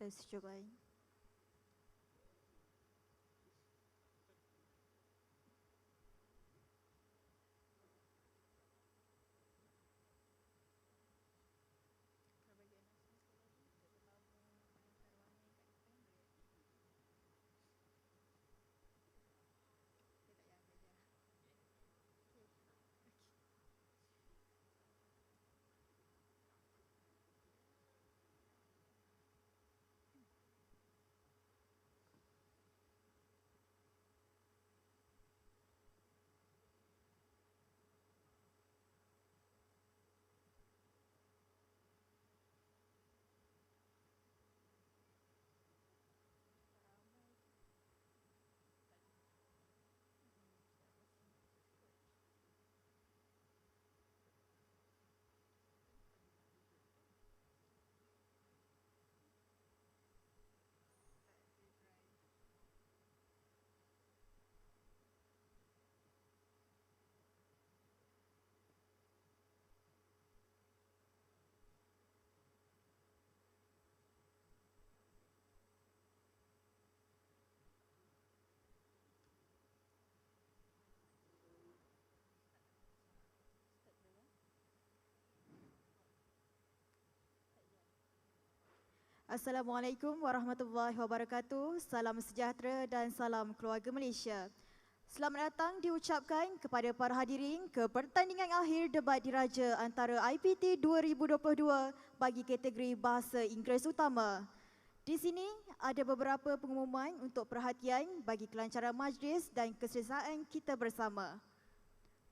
Tes coba. Assalamualaikum warahmatullahi wabarakatuh. Salam sejahtera dan salam keluarga Malaysia. Selamat datang diucapkan kepada para hadirin ke Pertandingan Akhir Debat Diraja Antara IPT 2022 bagi kategori Bahasa Inggeris Utama. Di sini ada beberapa pengumuman untuk perhatian bagi kelancaran majlis dan keselesaan kita bersama.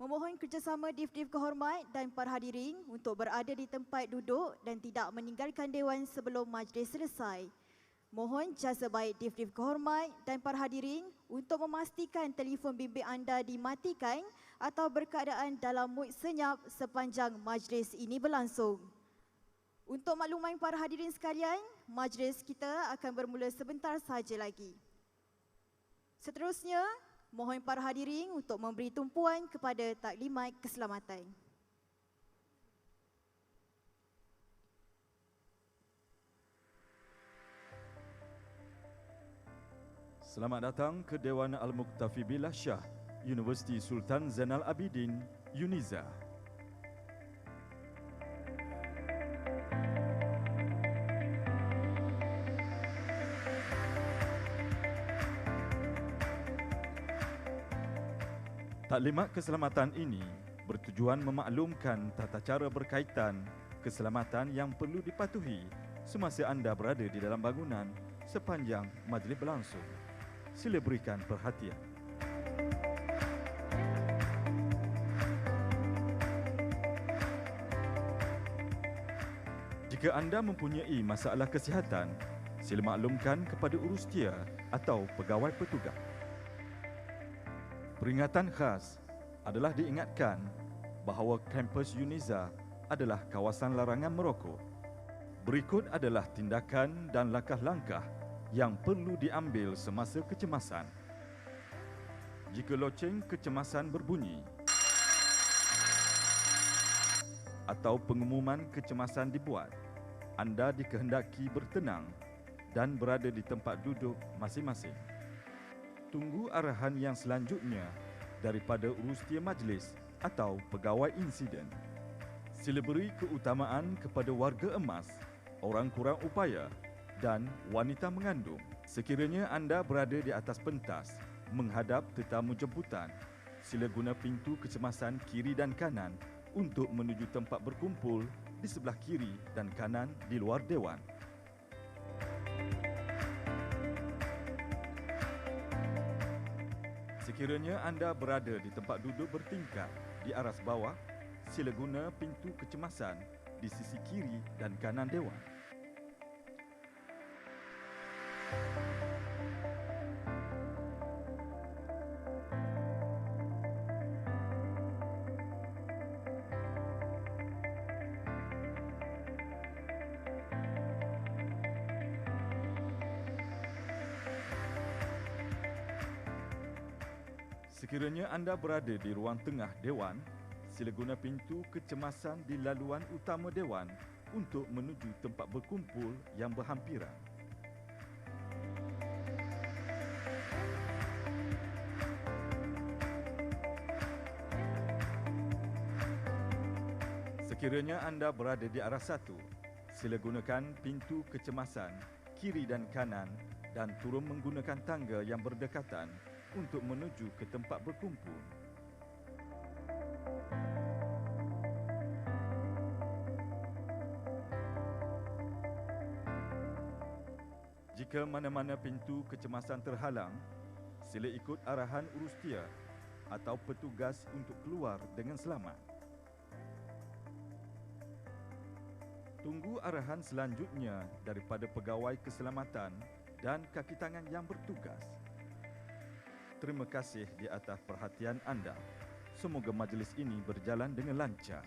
Memohon kerjasama div-div kehormat dan para hadirin untuk berada di tempat duduk dan tidak meninggalkan Dewan sebelum majlis selesai. Mohon jasa baik div-div kehormat dan para hadirin untuk memastikan telefon bimbit anda dimatikan atau berkeadaan dalam mood senyap sepanjang majlis ini berlangsung. Untuk makluman para hadirin sekalian, majlis kita akan bermula sebentar sahaja lagi. Seterusnya, mohon para hadirin untuk memberi tumpuan kepada taklimat keselamatan. Selamat datang ke Dewan AL-MUKTAFI BILLAH SHAH, Universiti Sultan Zainal Abidin, UniSZA. Taklimat keselamatan ini bertujuan memaklumkan tata cara berkaitan keselamatan yang perlu dipatuhi semasa anda berada di dalam bangunan sepanjang majlis berlangsung. Sila berikan perhatian. Jika anda mempunyai masalah kesihatan, sila maklumkan kepada urustia atau pegawai petugas. Peringatan khas adalah diingatkan bahawa kampus UniSZA adalah kawasan larangan merokok. Berikut adalah tindakan dan langkah-langkah yang perlu diambil semasa kecemasan. Jika loceng kecemasan berbunyi atau pengumuman kecemasan dibuat, anda dikehendaki bertenang dan berada di tempat duduk masing-masing. Tunggu arahan yang selanjutnya daripada urustia majlis atau pegawai insiden. Sila beri keutamaan kepada warga emas, orang kurang upaya dan wanita mengandung. Sekiranya anda berada di atas pentas menghadap tetamu jemputan, sila guna pintu kecemasan kiri dan kanan untuk menuju tempat berkumpul di sebelah kiri dan kanan di luar Dewan. Sekiranya anda berada di tempat duduk bertingkat di aras bawah, sila guna pintu kecemasan di sisi kiri dan kanan Dewan. Sekiranya anda berada di ruang tengah Dewan, sila guna pintu kecemasan di laluan utama Dewan untuk menuju tempat berkumpul yang berhampiran. Sekiranya anda berada di arah satu, sila gunakan pintu kecemasan kiri dan kanan dan turun menggunakan tangga yang berdekatan untuk menuju ke tempat berkumpul. Jika mana-mana pintu kecemasan terhalang, sila ikut arahan urustia atau petugas untuk keluar dengan selamat. Tunggu arahan selanjutnya daripada pegawai keselamatan dan kaki tangan yang bertugas. Terima kasih di atas perhatian anda. Semoga majlis ini berjalan dengan lancar.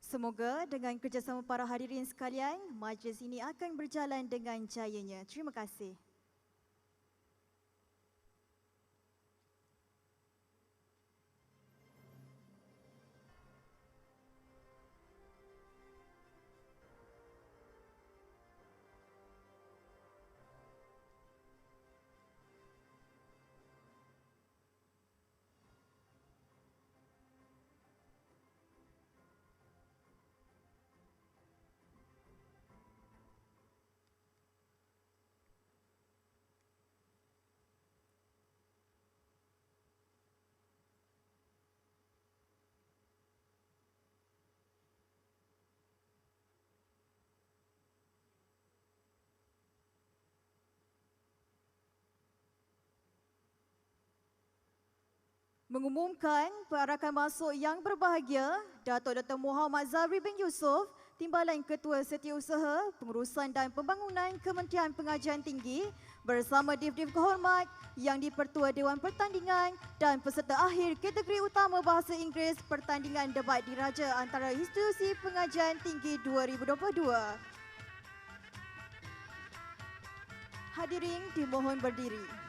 Semoga dengan kerjasama para hadirin sekalian, majlis ini akan berjalan dengan jayanya. Terima kasih. Mengumumkan perarakan masuk yang berbahagia, Datuk Dr. Muhammad Zabri bin Yusof, Timbalan Ketua Setiausaha Pengurusan dan Pembangunan Kementerian Pengajian Tinggi bersama Div-Div Kehormat yang di-Pertua Dewan Pertandingan dan peserta akhir kategori utama Bahasa Inggeris Pertandingan Debat Diraja Antara Institusi Pengajian Tinggi 2022. Hadirin dimohon berdiri.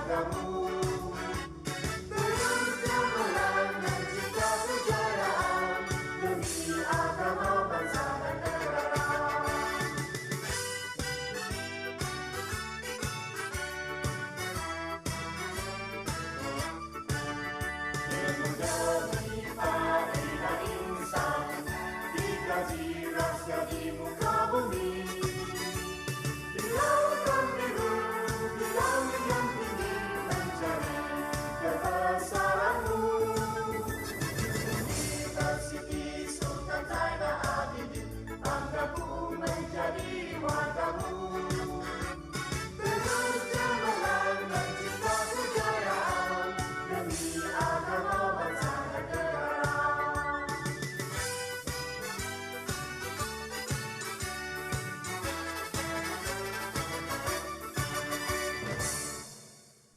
padamu. Terus cemerlang mencipta kejayaan demi agama, bangsa dan negara. Ilmu demi faedah insan dikaji rahsia di muka bumi. Di lautan biru, di langit yang tinggi mencari kebesaranmu. Universiti Sultan Zainal Abidin, banggaku menjadi wargamu. Terus cemerlang mencipta kejayaan demi agama, bangsa dan negara.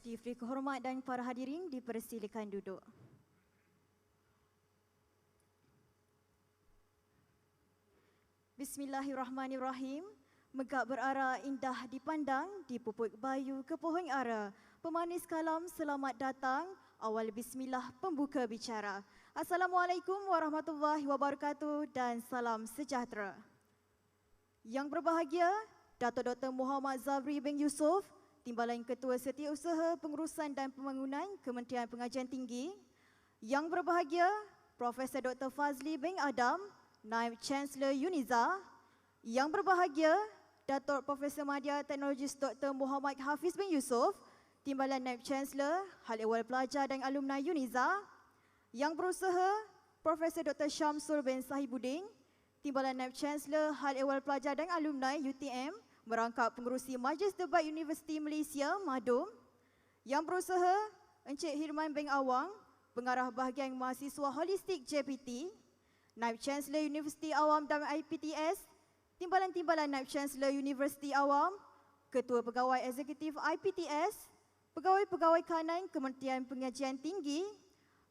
Diberi kehormat dan para hadirin dipersilakan duduk. Bismillahirrahmanirrahim. Megap berara indah dipandang, dipupuk bayu ke pohon ara. Pemanis kalam selamat datang, awal bismillah pembuka bicara. Assalamualaikum warahmatullahi wabarakatuh dan salam sejahtera. Yang berbahagia, Dato' Dr. Muhammad Zabri bin Yusof, Timbalan Ketua Setiausaha Pengurusan dan Pembangunan Kementerian Pengajian Tinggi. Yang berbahagia, Profesor Dr. Fazli bin Adam, Naib Chancellor UniSZA. Yang berbahagia, Dato' Profesor Madya Teknologis Dr. Muhammad Hafiz bin Yusof, Timbalan Naib Chancellor, Hal Ehwal Pelajar dan Alumni UniSZA. Yang berusaha, Profesor Dr. Syamsul bin Sahibuddin, Timbalan Naib Chancellor, Hal Ehwal Pelajar dan Alumni UiTM, merangkap pengerusi Majlis Debat Universiti Malaysia, MADUM. Yang berusaha, Encik Hirman bin Awang, Pengarah Bahagian Mahasiswa Holistik JPT, Naib Chancellor Universiti Awam dan IPTS, Timbalan-timbalan Naib Chancellor Universiti Awam, Ketua Pegawai Eksekutif IPTS, Pegawai-pegawai kanan Kementerian Pengajian Tinggi,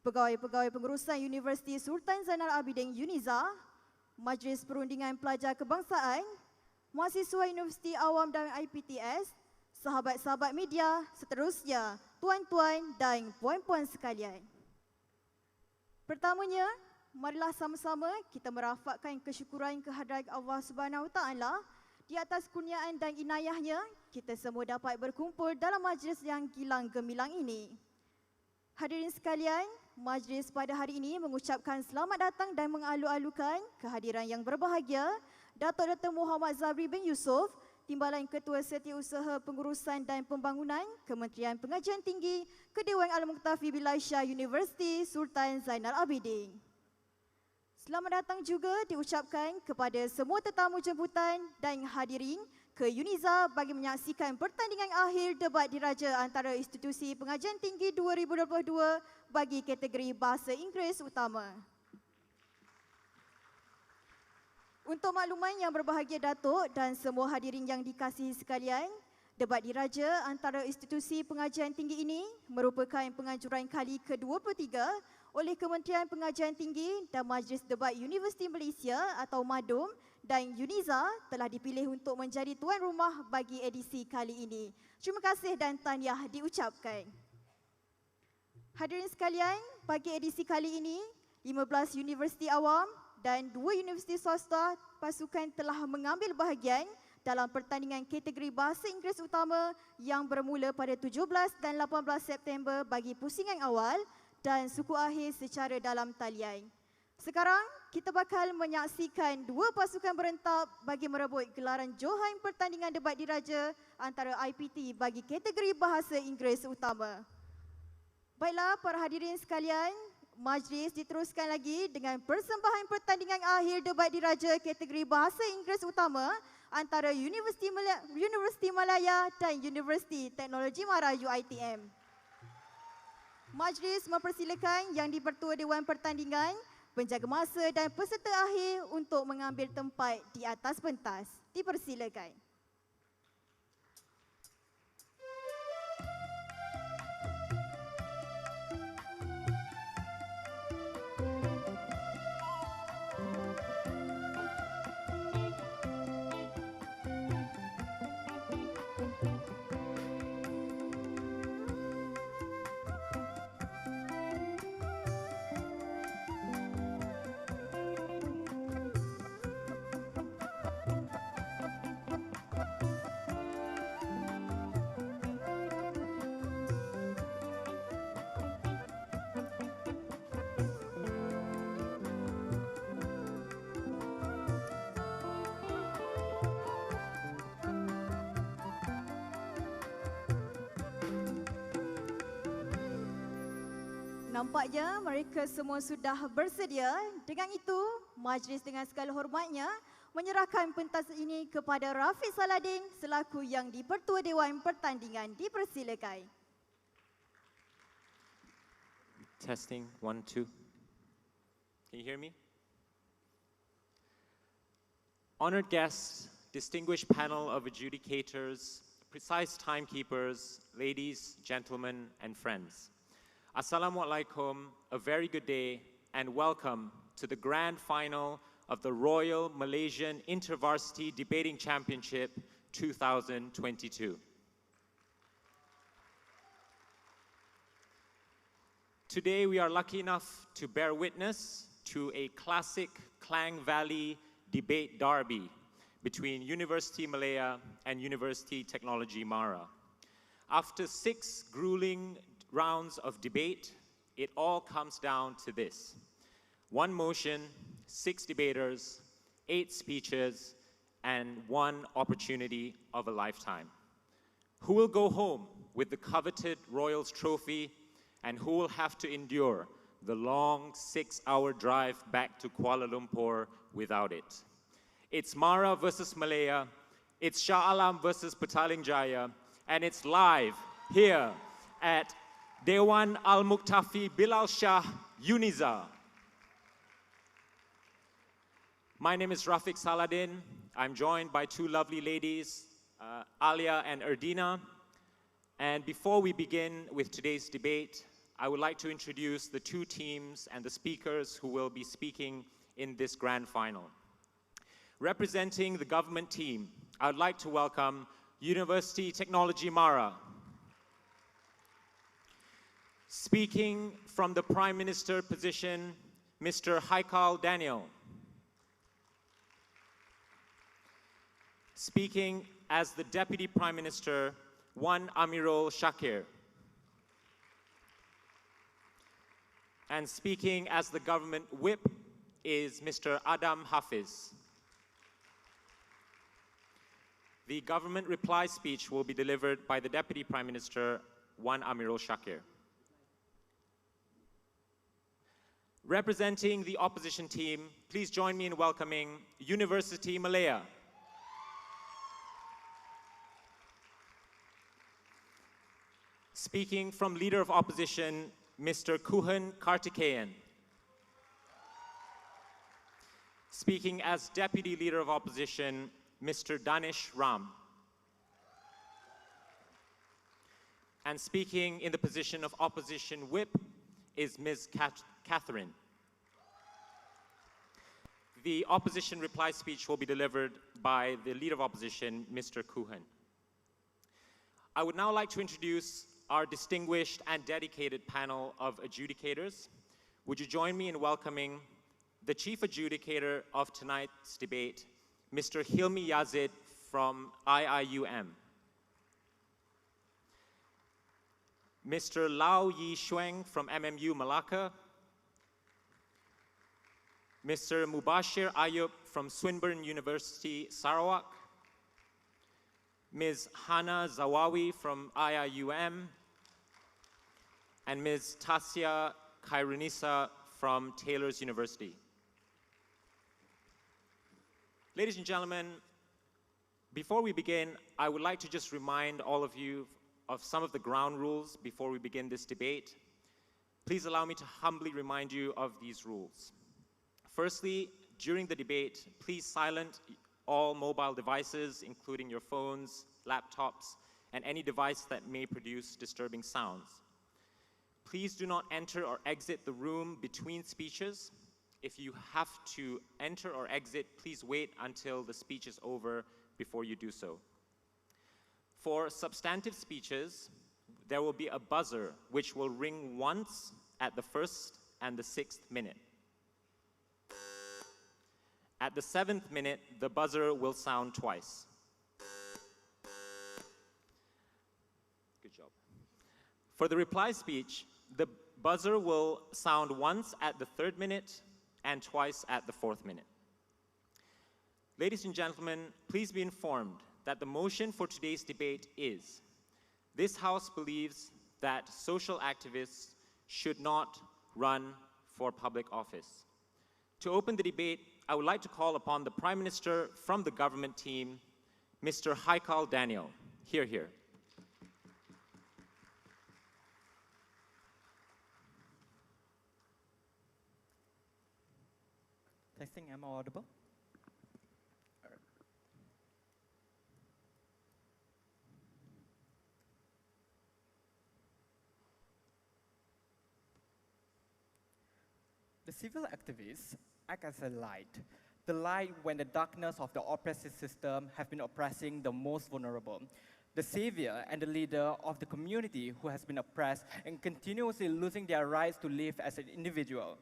Pegawai-pegawai Pengurusan Universiti Sultan Zainal Abidin UniSZA, Majlis Perundingan Pelajar Kebangsaan, Mahasiswa Universiti Awam dan IPTS, sahabat-sahabat media, seterusnya, tuan-tuan dan puan-puan sekalian. Pertamanya, marilah sama-sama kita merafakkan kesyukuran kehadrat Allah Subhanahu Wa Taala di atas kurniaan dan inayahnya kita semua dapat berkumpul dalam majlis yang gilang gemilang ini. Hadirin sekalian, majlis pada hari ini mengucapkan selamat datang dan mengalu-alukan kehadiran yang berbahagia Dato' Dr. Muhammad Zabri bin Yusof, Timbalan Ketua Setiausaha Pengurusan dan Pembangunan Kementerian Pengajian Tinggi ke Dewan AL-MUKTAFI BILLAH Universiti Sultan Zainal Abidin. Selamat datang juga diucapkan kepada semua tetamu jemputan dan hadirin ke UniSZA bagi menyaksikan pertandingan akhir debat diraja antara institusi pengajian tinggi 2022 bagi kategori Bahasa Inggeris Utama. Untuk makluman yang berbahagia Datuk dan semua hadirin yang dikasihi sekalian, debat diraja antara institusi pengajian tinggi ini merupakan penganjuran kali ke-23 oleh Kementerian Pengajian Tinggi dan Majlis Debat Universiti Malaysia atau MADUM dan UniSZA telah dipilih untuk menjadi tuan rumah bagi edisi kali ini. Terima kasih dan tahniah diucapkan. Hadirin sekalian, bagi edisi kali ini, 15 universiti awam dan 2 universiti swasta pasukan telah mengambil bahagian dalam pertandingan kategori Bahasa Inggeris Utama yang bermula pada 17 dan 18 September bagi pusingan awal dan suku akhir secara dalam talian. Sekarang, kita bakal menyaksikan 2 pasukan berentak bagi merebut gelaran Johan Pertandingan Debat Diraja antara IPT bagi kategori Bahasa Inggeris Utama. Baiklah para hadirin sekalian, majlis diteruskan lagi dengan persembahan pertandingan akhir debat diraja kategori Bahasa Inggeris Utama antara Universiti Malaya dan Universiti Teknologi Mara UiTM. Majlis mempersilakan yang di-Pertua Dewan Pertandingan, penjaga masa dan peserta akhir untuk mengambil tempat di atas pentas. Dipersilakan. Nampaknya mereka semua sudah bersedia. Dengan itu, majlis dengan segala hormatnya menyerahkan pentas ini kepada Rafiq Saladin selaku Yang di-Pertua Dewan Pertandingan. Dipersilakan. Testing, 1, 2. Can you hear me? Honored guests, distinguished panel of adjudicators, precise timekeepers, ladies, gentlemen, and friends. Assalamualaikum, a very good day, and welcome to the grand final of the Royal Malaysian InterVarsity Debating Championship 2022. Today we are lucky enough to bear witness to a classic Klang Valley debate derby between University Malaya and University Teknologi Mara. After 6 grueling rounds of debate, it all comes down to this: 1 motion, 6 debaters, 8 speeches, and 1 opportunity of a lifetime. Who will go home with the coveted Royals trophy, and who will have to endure the long 6-hour drive back to Kuala Lumpur without it? It's Mara versus Malaya, it's Shah Alam versus Petaling Jaya, and it's live here at DEWAN AL-MUKTAFI Bilal Shah, UniSZA. My name is Rafiq Saladin. I'm joined by 2 lovely ladies, Alia and Erdina. And before we begin with today's debate, I would like to introduce the 2 teams and the speakers who will be speaking in this grand final. Representing the government team, I would like to welcome University Teknologi Mara. Speaking from the Prime Minister position, Mr. Haikal Daniel. Speaking as the Deputy Prime Minister, Wan Amirul Shakir. And speaking as the Government Whip is Mr. Adam Hafiz. The government reply speech will be delivered by the Deputy Prime Minister, Wan Amirul Shakir. Representing the opposition team, please join me in welcoming University Malaya. Speaking from Leader of Opposition, Mr. Kuhan Kartikeyan. Speaking as Deputy Leader of Opposition, Mr. Danish Ram. And speaking in the position of Opposition Whip is Ms. Catherine. The opposition reply speech will be delivered by the Leader of Opposition, Mr. Kuhan. I would now like to introduce our distinguished and dedicated panel of adjudicators. Would you join me in welcoming the Chief Adjudicator of tonight's debate, Mr. Hilmi Yazid from IIUM. Mr. Lau Yi Shuang from MMU Malacca. Mr. Mubashir Ayub from Swinburne University, Sarawak. Ms. Hana Zawawi from IIUM. And Ms. Tasia Khairunisa from Taylor's University. Ladies and gentlemen, before we begin, I would like to just remind all of you of some of the ground rules before we begin this debate. Please allow me to humbly remind you of these rules. Firstly, during the debate, please silence all mobile devices, including your phones, laptops, and any device that may produce disturbing sounds. Please do not enter or exit the room between speeches. If you have to enter or exit, please wait until the speech is over before you do so. For substantive speeches, there will be a buzzer which will ring once at the 1st and the 6th minute. At the 7th minute, the buzzer will sound twice. Good job. For the reply speech, the buzzer will sound once at the 3rd minute and twice at the 4th minute. Ladies and gentlemen, please be informed that the motion for today's debate is: this House believes that social activists should not run for public office. To open the debate, I would like to call upon the Prime Minister from the government team, Mr. Haikal Daniel. Here. Testing, am I audible? The civil activists act as a light. The light when the darkness of the oppressive system have been oppressing the most vulnerable. The savior and the leader of the community who has been oppressed and continuously losing their rights to live as an individual.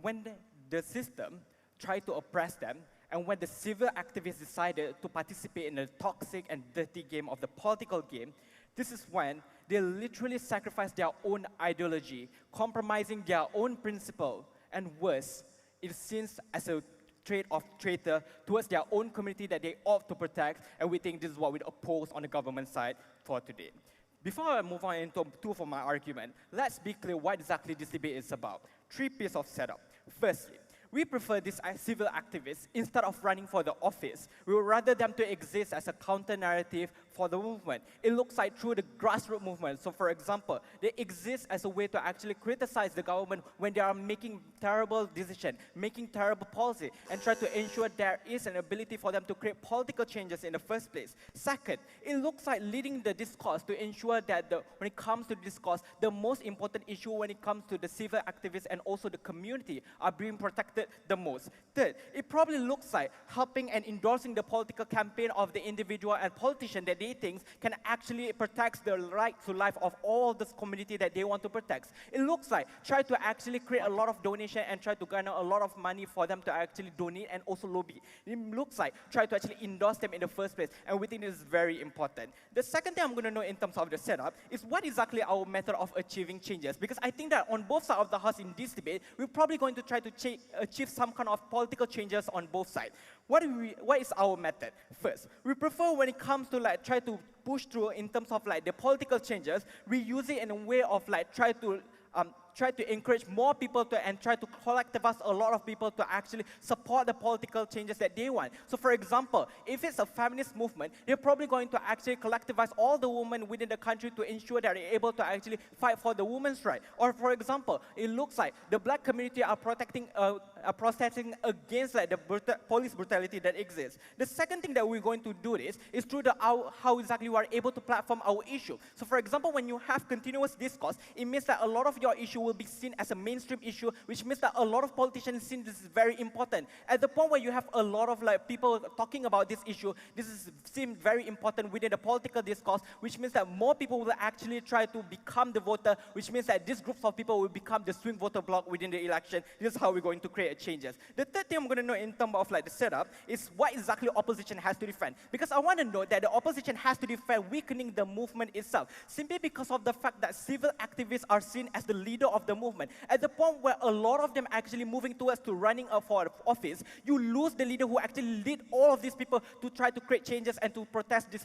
When the system tried to oppress them, and when the civil activists decided to participate in the toxic and dirty game of the political game, this is when they literally sacrifice their own ideology, compromising their own principle, and worse, it seems as a trait of traitor towards their own community that they ought to protect, and we think this is what we oppose on the government side for today. Before I move on into two of my argument, let's be clear what exactly this debate is about. 3 pieces of setup. Firstly, we prefer these civil activists, instead of running for the office, we would rather them to exist as a counter-narrative for the movement. It looks like through the grassroots movement. So for example, they exist as a way to actually criticize the government when they are making terrible decisions, making terrible policy, and try to ensure there is an ability for them to create political changes in the first place. Second, it looks like leading the discourse to ensure that when it comes to discourse, the most important issue when it comes to the civil activists and also the community are being protected the most. Third, it probably looks like helping and endorsing the political campaign of the individual and politician that they think can actually protect the right to life of all this community that they want to protect. It looks like try to actually create a lot of donation and try to garner a lot of money for them to actually donate and also lobby. It looks like try to actually endorse them in the first place, and we think this is very important. The second thing I'm going to know in terms of the setup is what exactly our method of achieving changes, because I think that on both sides of the house in this debate, we're probably going to try to achieve some kind of political changes on both sides. What is our method? First, we prefer when it comes to try to push through in terms of the political changes, we use it in a way of try to encourage more people to and try to collectivize a lot of people to actually support the political changes that they want. So for example, if it's a feminist movement, they're probably going to actually collectivize all the women within the country to ensure that they're able to actually fight for the women's right. Or for example, it looks like the black community are protesting against the police brutality that exists. The second thing that we're going to do this is through how exactly we are able to platform our issue. So for example, when you have continuous discourse, it means that a lot of your issue will be seen as a mainstream issue, which means that a lot of politicians see this is very important. At the point where you have a lot of people talking about this issue, this is seemed very important within the political discourse, which means that more people will actually try to become the voter, which means that these groups of people will become the swing voter bloc within the election. This is how we're going to create changes. The third thing I'm going to know in terms of the setup is what exactly opposition has to defend. Because I want to know that the opposition has to defend weakening the movement itself, simply because of the fact that civil activists are seen as the leader of the movement. At the point where a lot of them actually moving towards to running for office, you lose the leader who actually lead all of these people to try to create changes and to protest this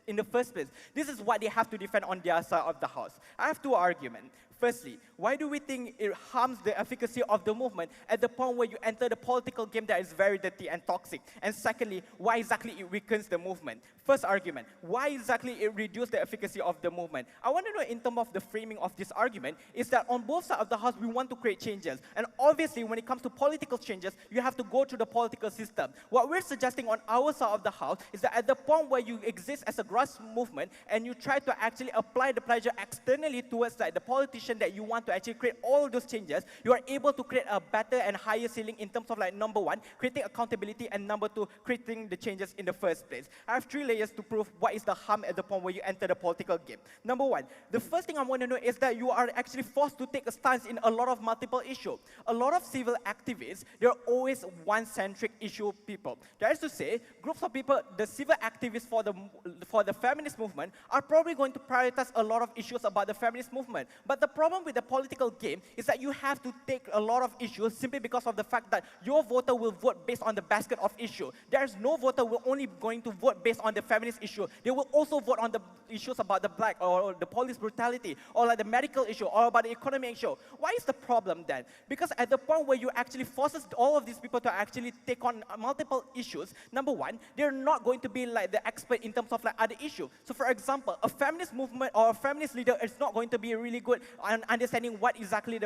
in the first place. This is what they have to defend on their side of the house. I have two arguments. Firstly, why do we think it harms the efficacy of the movement at the point where you enter the political game that is very dirty and toxic? And secondly, why exactly it weakens the movement? First argument, why exactly it reduces the efficacy of the movement? I want to know in terms of the framing of this argument is that on both sides of the house, we want to create changes. And obviously, when it comes to political changes, you have to go through the political system. What we're suggesting on our side of the house is that at the point where you exist as a grassroots movement and you try to actually apply the pressure externally towards the politician that you want to actually create all those changes, you are able to create a better and higher ceiling in terms of number one, creating accountability, and number two, creating the changes in the first place. I have 3 layers to prove what is the harm at the point where you enter the political game. Number one, the first thing I want to know is that you are actually forced to take a stance in a lot of multiple issues. A lot of civil activists, they're always one-centric issue people. That is to say, groups of people, the civil activists for the feminist movement are probably going to prioritize a lot of issues about the feminist movement. But the problem with the political game is that you have to take a lot of issues simply because of the fact that your voter will vote based on the basket of issue. There's no voter who will only going to vote based on the feminist issue. They will also vote on the issues about the black or the police brutality or like the medical issue or about the economic issue. Why is the problem then? Because at the point where you actually forces all of these people to actually take on multiple issues, number one, they're not going to be like the expert in terms of like other issues. So for example, a feminist movement or a feminist leader is not going to be really good on understanding what exactly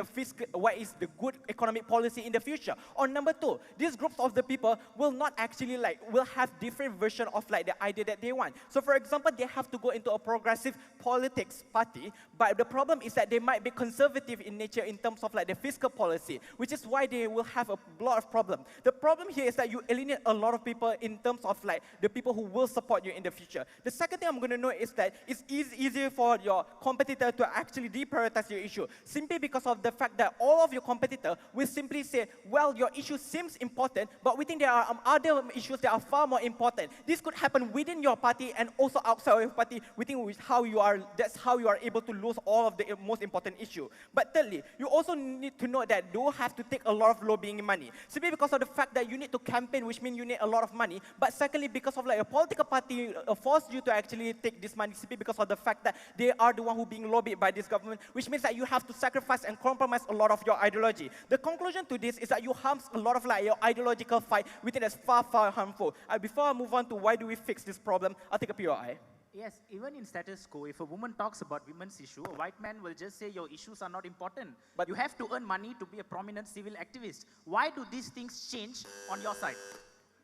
what is the good economic policy in the future. Or number two, these groups of the people will not actually will have different version of like the idea that they want. So for example, they have to go into a progressive politics party, but the problem is that they might be conservative in nature in terms of like the fiscal policy, which is why they will have a lot of problems. The problem here is that you alienate a lot of people in terms of like the people who will support you in the future. The second thing I'm going to know is that it's easier for your competitor to actually deprioritize your issue, simply because of the fact that all of your competitor will simply say, well, your issue seems important, but we think there are other issues that are far more important. This could happen within your party and also outside of your party. We think that's how you are able to lose all of the most important issue. But thirdly, you also need to know that you have to take a lot of lobbying money, simply because of the fact that you need to campaign, which means you need a lot of money. But secondly, because of like a political party force you to actually take this money, simply because of the fact that they are the one who being lobbied by this government, which means that you have to sacrifice and compromise a lot of your ideology. The conclusion to this is that you harm a lot of like your ideological fight, which is far, far harmful. Before I move on to why do we fix this problem, I'll take a POI. Yes, even in status quo, if a woman talks about women's issue, a white man will just say your issues are not important. But you have to earn money to be a prominent civil activist. Why do these things change on your side?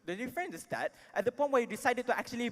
The difference is that at the point where you decided to actually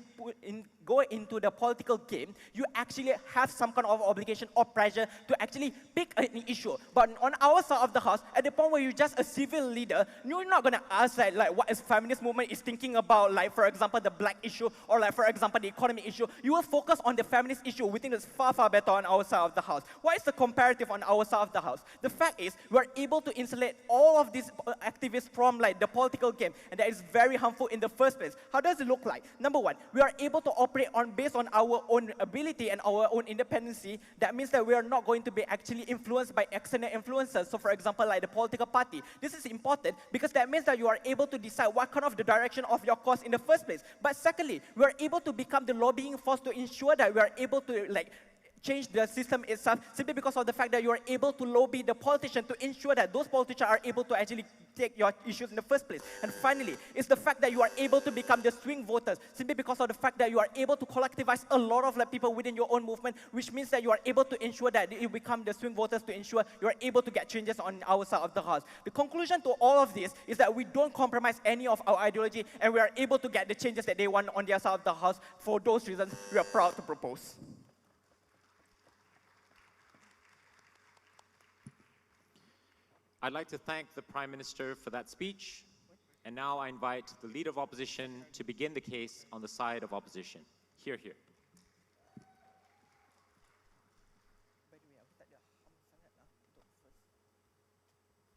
go into the political game, you actually have some kind of obligation or pressure to actually pick an issue. But on our side of the house, at the point where you're just a civil leader, you're not going to ask like what a feminist movement is thinking about, like for example, the black issue or like for example, the economic issue. You will focus on the feminist issue. We think it's far, far better on our side of the house. Why is the comparative on our side of the house? The fact is, we're able to insulate all of these activists from like the political game, and that is very harmful in the first place. How does it look like? Number one, we are able to operate based on our own ability and our own independency. That means that we are not going to be actually influenced by external influences. So for example, like the political party. This is important because that means that you are able to decide what kind of the direction of your cause in the first place. But secondly, we are able to become the lobbying force to ensure that we are able to like change the system itself, simply because of the fact that you are able to lobby the politician to ensure that those politicians are able to actually take your issues in the first place. And finally, it's the fact that you are able to become the swing voters, simply because of the fact that you are able to collectivize a lot of like, people within your own movement, which means that you are able to ensure that you become the swing voters to ensure you are able to get changes on our side of the house. The conclusion to all of this is that we don't compromise any of our ideology, and we are able to get the changes that they want on their side of the house. For those reasons, we are proud to propose. I'd like to thank the Prime Minister for that speech. And now I invite the Leader of Opposition to begin the case on the side of opposition. Hear, hear.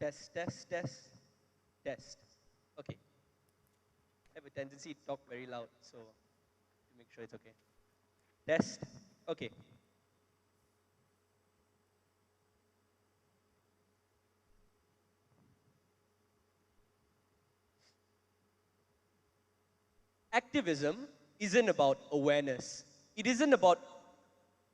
Test. Okay. I have a tendency to talk very loud, so to make sure it's okay. Test. Okay. Activism isn't about awareness. It isn't about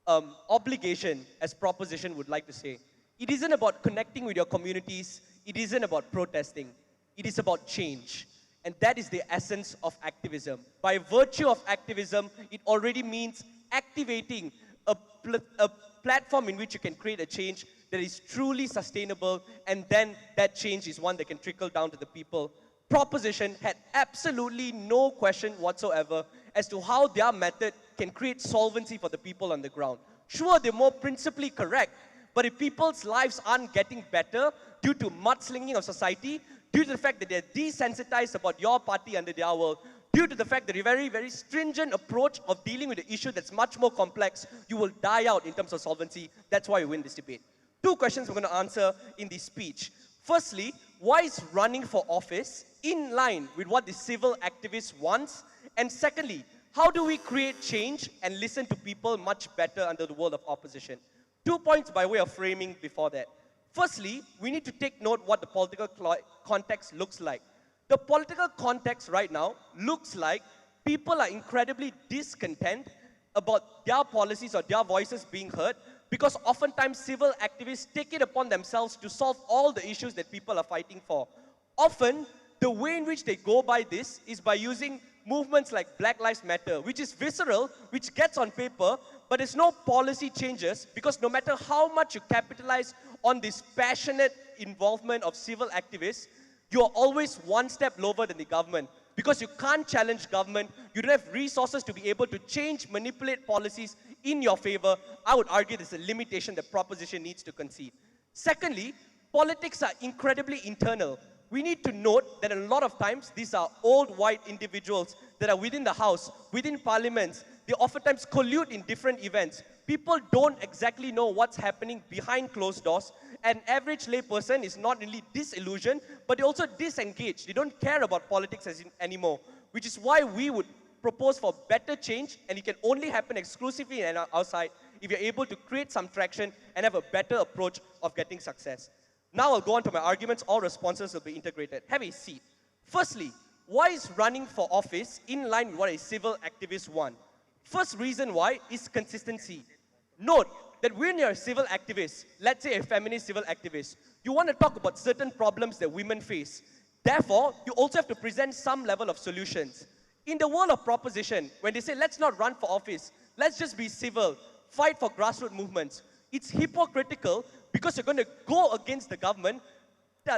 obligation, as proposition would like to say. It isn't about connecting with your communities. It isn't about protesting. It is about change. And that is the essence of activism. By virtue of activism, it already means activating a platform in which you can create a change that is truly sustainable, and then that change is one that can trickle down to the people. Proposition had absolutely no question whatsoever as to how their method can create solvency for the people on the ground. Sure, they're more principally correct, but if people's lives aren't getting better due to mudslinging of society, due to the fact that they're desensitized about your party under their world, due to the fact that a very, very stringent approach of dealing with the issue that's much more complex, you will die out in terms of solvency. That's why you win this debate. Two questions we're going to answer in this speech. Firstly, why is running for office in line with what the civil activist wants? And secondly, how do we create change and listen to people much better under the world of opposition? 2 points by way of framing before that. Firstly, we need to take note what the political context looks like. The political context right now looks like people are incredibly discontent about their policies or their voices being heard, because oftentimes civil activists take it upon themselves to solve all the issues that people are fighting for. Often, the way in which they go by this is by using movements like Black Lives Matter, which is visceral, which gets on paper, but there's no policy changes, because no matter how much you capitalize on this passionate involvement of civil activists, you are always one step lower than the government. Because you can't challenge government, you don't have resources to be able to change, manipulate policies in your favor. I would argue there's a limitation that proposition needs to concede. Secondly, politics are incredibly internal. We need to note that a lot of times these are old white individuals that are within the house, within parliaments. They oftentimes collude in different events. People don't exactly know what's happening behind closed doors. An average layperson is not only disillusioned, but they also disengaged. They don't care about politics anymore, which is why we would propose for better change, and it can only happen exclusively on our side if you're able to create some traction and have a better approach of getting success. Now I'll go on to my arguments. All responses will be integrated. Have a seat. Firstly, why is running for office in line with what a civil activist want? First reason why is consistency. Note that when you're a civil activist, let's say a feminist civil activist, you want to talk about certain problems that women face. Therefore, you also have to present some level of solutions. In the world of proposition, when they say, let's not run for office, let's just be civil, fight for grassroots movements, it's hypocritical because you're going to go against the government,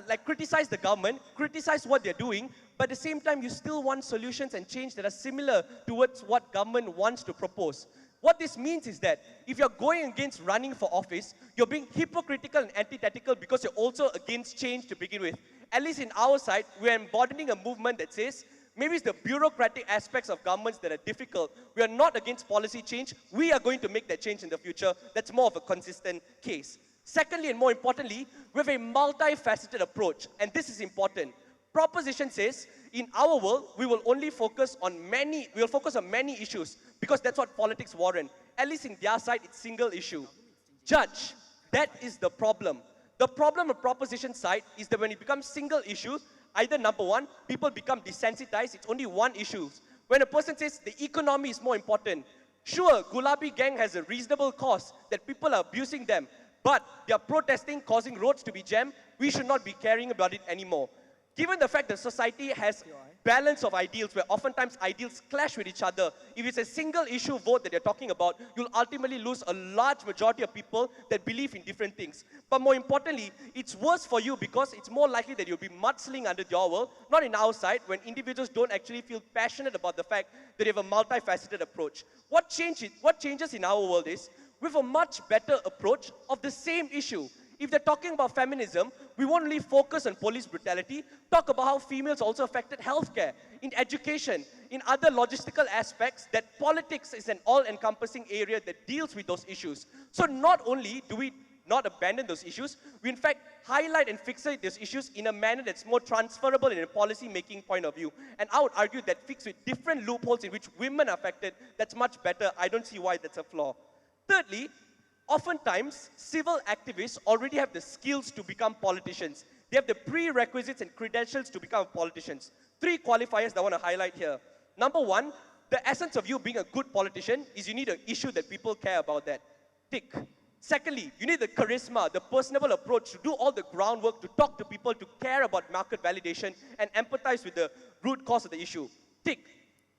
like criticize the government, criticize what they're doing, but at the same time, you still want solutions and change that are similar towards what government wants to propose. What this means is that if you're going against running for office, you're being hypocritical and antithetical because you're also against change to begin with. At least in our side, we're embodying a movement that says, maybe it's the bureaucratic aspects of governments that are difficult. We are not against policy change. We are going to make that change in the future. That's more of a consistent case. Secondly, and more importantly, we have a multifaceted approach, and this is important. Proposition says, in our world, we will focus on many issues because that's what politics warrant. At least in their side, it's single issue. Judge, that is the problem. The problem of proposition side is that when it becomes single issue, either number one, people become desensitized, it's only one issue. When a person says the economy is more important, sure, Gulabi gang has a reasonable cause that people are abusing them, but they are protesting, causing roads to be jammed, we should not be caring about it anymore. Given the fact that society has balance of ideals, where oftentimes ideals clash with each other, if it's a single issue vote that you're talking about, you'll ultimately lose a large majority of people that believe in different things. But more importantly, it's worse for you because it's more likely that you'll be mudslinging under your world, not in our side, when individuals don't actually feel passionate about the fact that they have a multifaceted approach. What changes in our world is, with a much better approach of the same issue. If they're talking about feminism, we won't really focus on police brutality, talk about how females also affected healthcare, in education, in other logistical aspects, that politics is an all-encompassing area that deals with those issues. So not only do we not abandon those issues, we in fact highlight and fixate those issues in a manner that's more transferable in a policy-making point of view. And I would argue that fixed with different loopholes in which women are affected, that's much better. I don't see why that's a flaw. Thirdly, oftentimes, civil activists already have the skills to become politicians. They have the prerequisites and credentials to become politicians. 3 qualifiers that I want to highlight here. Number one, the essence of you being a good politician is you need an issue that people care about that. Tick. Secondly, you need the charisma, the personable approach to do all the groundwork, to talk to people, to care about market validation and empathize with the root cause of the issue. Tick.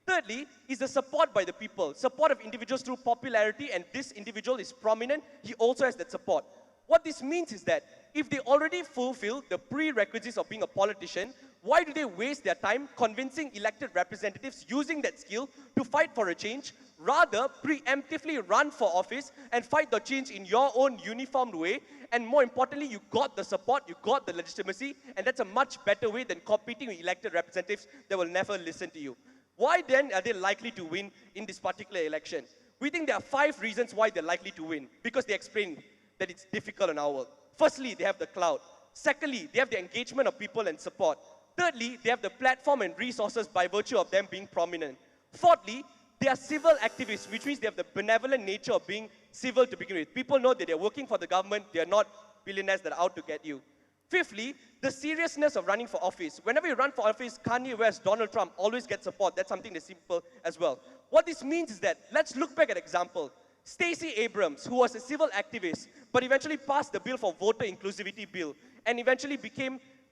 Thirdly, is the support by the people, support of individuals through popularity, and this individual is prominent, he also has that support. What this means is that if they already fulfill the prerequisites of being a politician, why do they waste their time convincing elected representatives using that skill to fight for a change, rather preemptively run for office and fight the change in your own uniformed way, and more importantly, you got the support, you got the legitimacy, and that's a much better way than competing with elected representatives that will never listen to you. Why then are they likely to win in this particular election? We think there are 5 reasons why they're likely to win, because they explain that it's difficult in our world. Firstly, they have the clout. Secondly, they have the engagement of people and support. Thirdly, they have the platform and resources by virtue of them being prominent. Fourthly, they are civil activists, which means they have the benevolent nature of being civil to begin with. People know that they're working for the government, they are not billionaires that are out to get you. Fifthly, the seriousness of running for office. Whenever you run for office, Kanye West, Donald Trump always get support. That's something that's simple as well. What this means is that, let's look back at example. Stacey Abrams, who was a civil activist, but eventually passed the bill for voter inclusivity bill, and eventually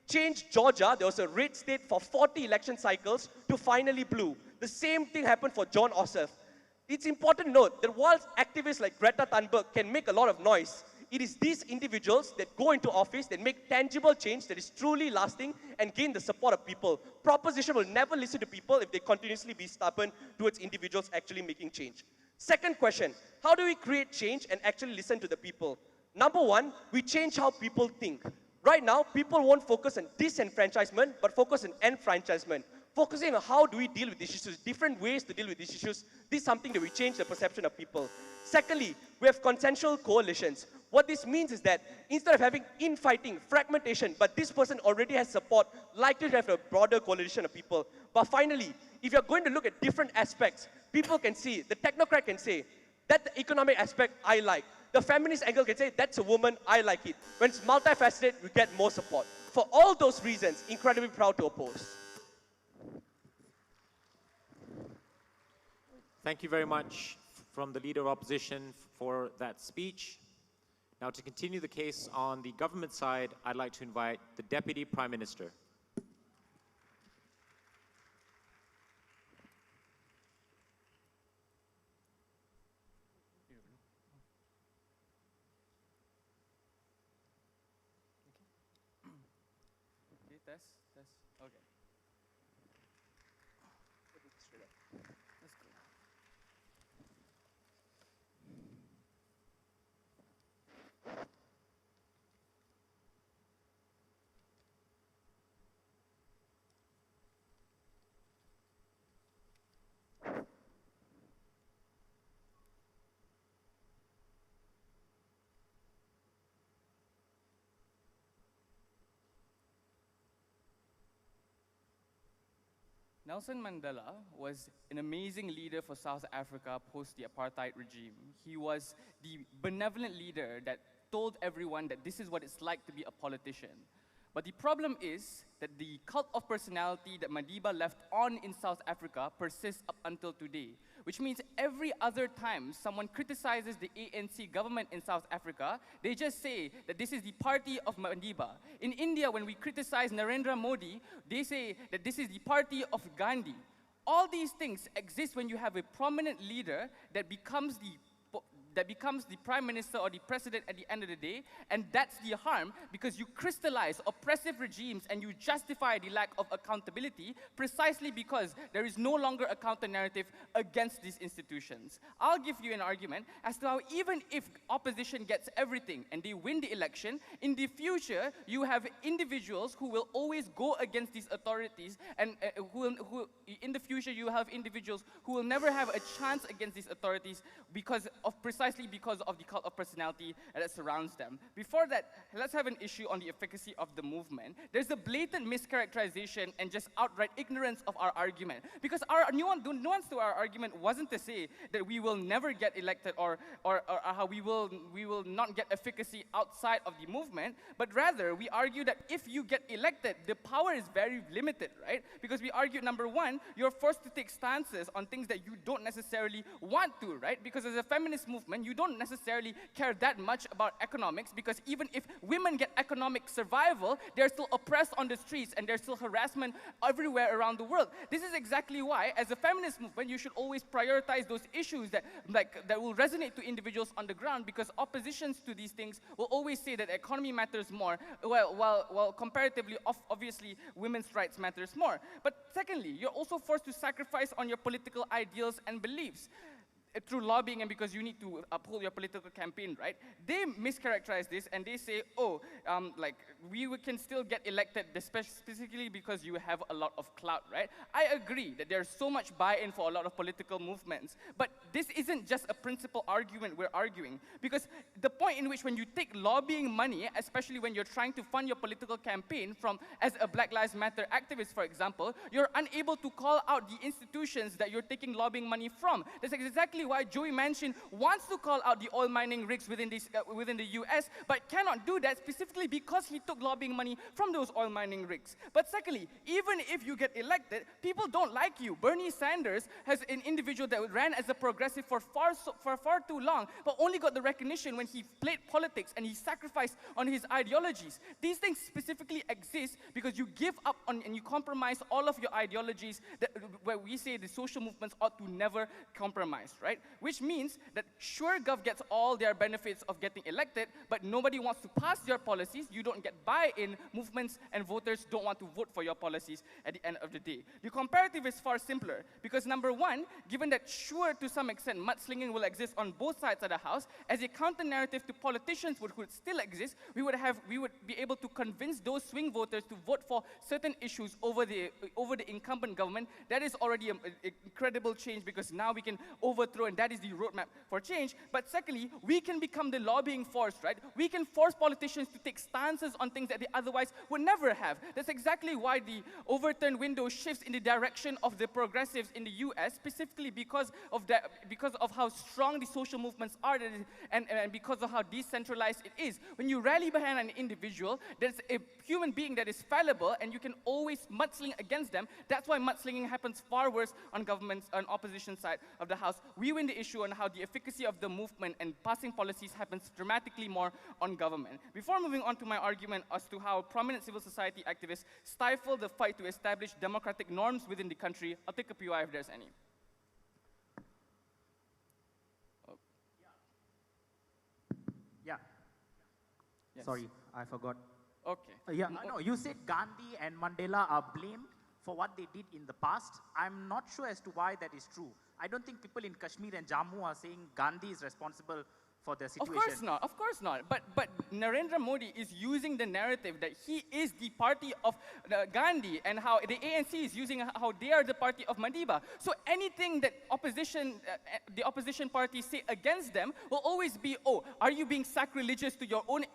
changed Georgia, there was a red state for 40 election cycles, to finally blue. The same thing happened for John Ossoff. It's important to note that whilst activists like Greta Thunberg can make a lot of noise, it is these individuals that go into office that make tangible change that is truly lasting and gain the support of people. Proposition will never listen to people if they continuously be stubborn towards individuals actually making change. Second question, how do we create change and actually listen to the people? Number one, we change how people think. Right now, people won't focus on disenfranchisement, but focus on enfranchisement. Focusing on how do we deal with these issues, different ways to deal with these issues. This is something that we change the perception of people. Secondly, we have consensual coalitions. What this means is that instead of having infighting, fragmentation, but this person already has support, likely to have a broader coalition of people. But finally, if you're going to look at different aspects, people can see, the technocrat can say, that the economic aspect I like. The feminist angle can say, that's a woman, I like it. When it's multifaceted, we get more support. For all those reasons, incredibly proud to oppose. Thank you very much from the Leader of Opposition for that speech. Now, to continue the case on the government side, I'd like to invite the Deputy Prime Minister. Okay, test. Okay. Let's go. Nelson Mandela was an amazing leader for South Africa post the apartheid regime. He was the benevolent leader that told everyone that this is what it's like to be a politician. But the problem is that the cult of personality that Madiba left on in South Africa persists up until today, which means every other time someone criticizes the ANC government in South Africa, they just say that this is the party of Madiba. In India, when we criticize Narendra Modi, they say that this is the party of Gandhi. All these things exist when you have a prominent leader that becomes the prime minister or the president at the end of the day, and that's the harm because you crystallize oppressive regimes and you justify the lack of accountability precisely because there is no longer a counter-narrative against these institutions. I'll give you an argument as to how even if opposition gets everything and they win the election, in the future you have individuals who will always go against these authorities, and in the future you have individuals who will never have a chance against these authorities precisely because of the cult of personality that surrounds them. Before that, let's have an issue on the efficacy of the movement. There's a blatant mischaracterization and just outright ignorance of our argument. Because the nuance to our argument wasn't to say that we will never get elected or how we will not get efficacy outside of the movement, but rather we argue that if you get elected, the power is very limited, right? Because we argue, number one, you're forced to take stances on things that you don't necessarily want to, right? Because as a feminist movement, you don't necessarily care that much about economics, because even if women get economic survival, they're still oppressed on the streets and there's still harassment everywhere around the world. This is exactly why, as a feminist movement, you should always prioritize those issues that will resonate to individuals on the ground, because oppositions to these things will always say that economy matters more, while comparatively, obviously, women's rights matters more. But secondly, you're also forced to sacrifice on your political ideals and beliefs through lobbying and because you need to uphold your political campaign, right? They mischaracterize this and they say, oh, we can still get elected specifically because you have a lot of clout, right? I agree that there's so much buy-in for a lot of political movements, but this isn't just a principal argument we're arguing, because the point in which when you take lobbying money, especially when you're trying to fund your political campaign as a Black Lives Matter activist, for example, you're unable to call out the institutions that you're taking lobbying money from. That's exactly why Joey Manchin wants to call out the oil mining rigs within the US, but cannot do that specifically because he took lobbying money from those oil mining rigs. But secondly, even if you get elected, people don't like you. Bernie Sanders has an individual that ran as a progressive for far too long, but only got the recognition when he played politics and he sacrificed on his ideologies. These things specifically exist because you give up on and you compromise all of your ideologies where we say the social movements ought to never compromise, right? Which means that sure, Gov gets all their benefits of getting elected, but nobody wants to pass your policies. You don't get buy-in. Movements and voters don't want to vote for your policies at the end of the day. The comparative is far simpler because number one, given that sure to some extent mudslinging will exist on both sides of the house, as a counter-narrative to politicians would still exist, we would be able to convince those swing voters to vote for certain issues over the incumbent government. That is already an incredible change because now we can overthrow, and that is the roadmap for change. But secondly, we can become the lobbying force, right? We can force politicians to take stances on things that they otherwise would never have. That's exactly why the overturned window shifts in the direction of the progressives in the US, specifically because of how strong the social movements are and because of how decentralized it is. When you rally behind an individual, there's a human being that is fallible and you can always mudsling against them. That's why mudslinging happens far worse on government's, on opposition side of the house. We win the issue on how the efficacy of the movement and passing policies happens dramatically more on government. Before moving on to my argument as to how prominent civil society activists stifle the fight to establish democratic norms within the country, I'll take a PY if there's any. Yeah. Yes. Sorry, I forgot. Okay. No, you said Gandhi and Mandela are blamed for what they did in the past. I'm not sure as to why that is true. I don't think people in Kashmir and Jammu are saying Gandhi is responsible for the situation. Of course not. But Narendra Modi is using the narrative that he is the party of Gandhi and how the ANC is using how they are the party of Madiba. So anything that the opposition parties say against them will always be, oh, are you being sacrilegious to your own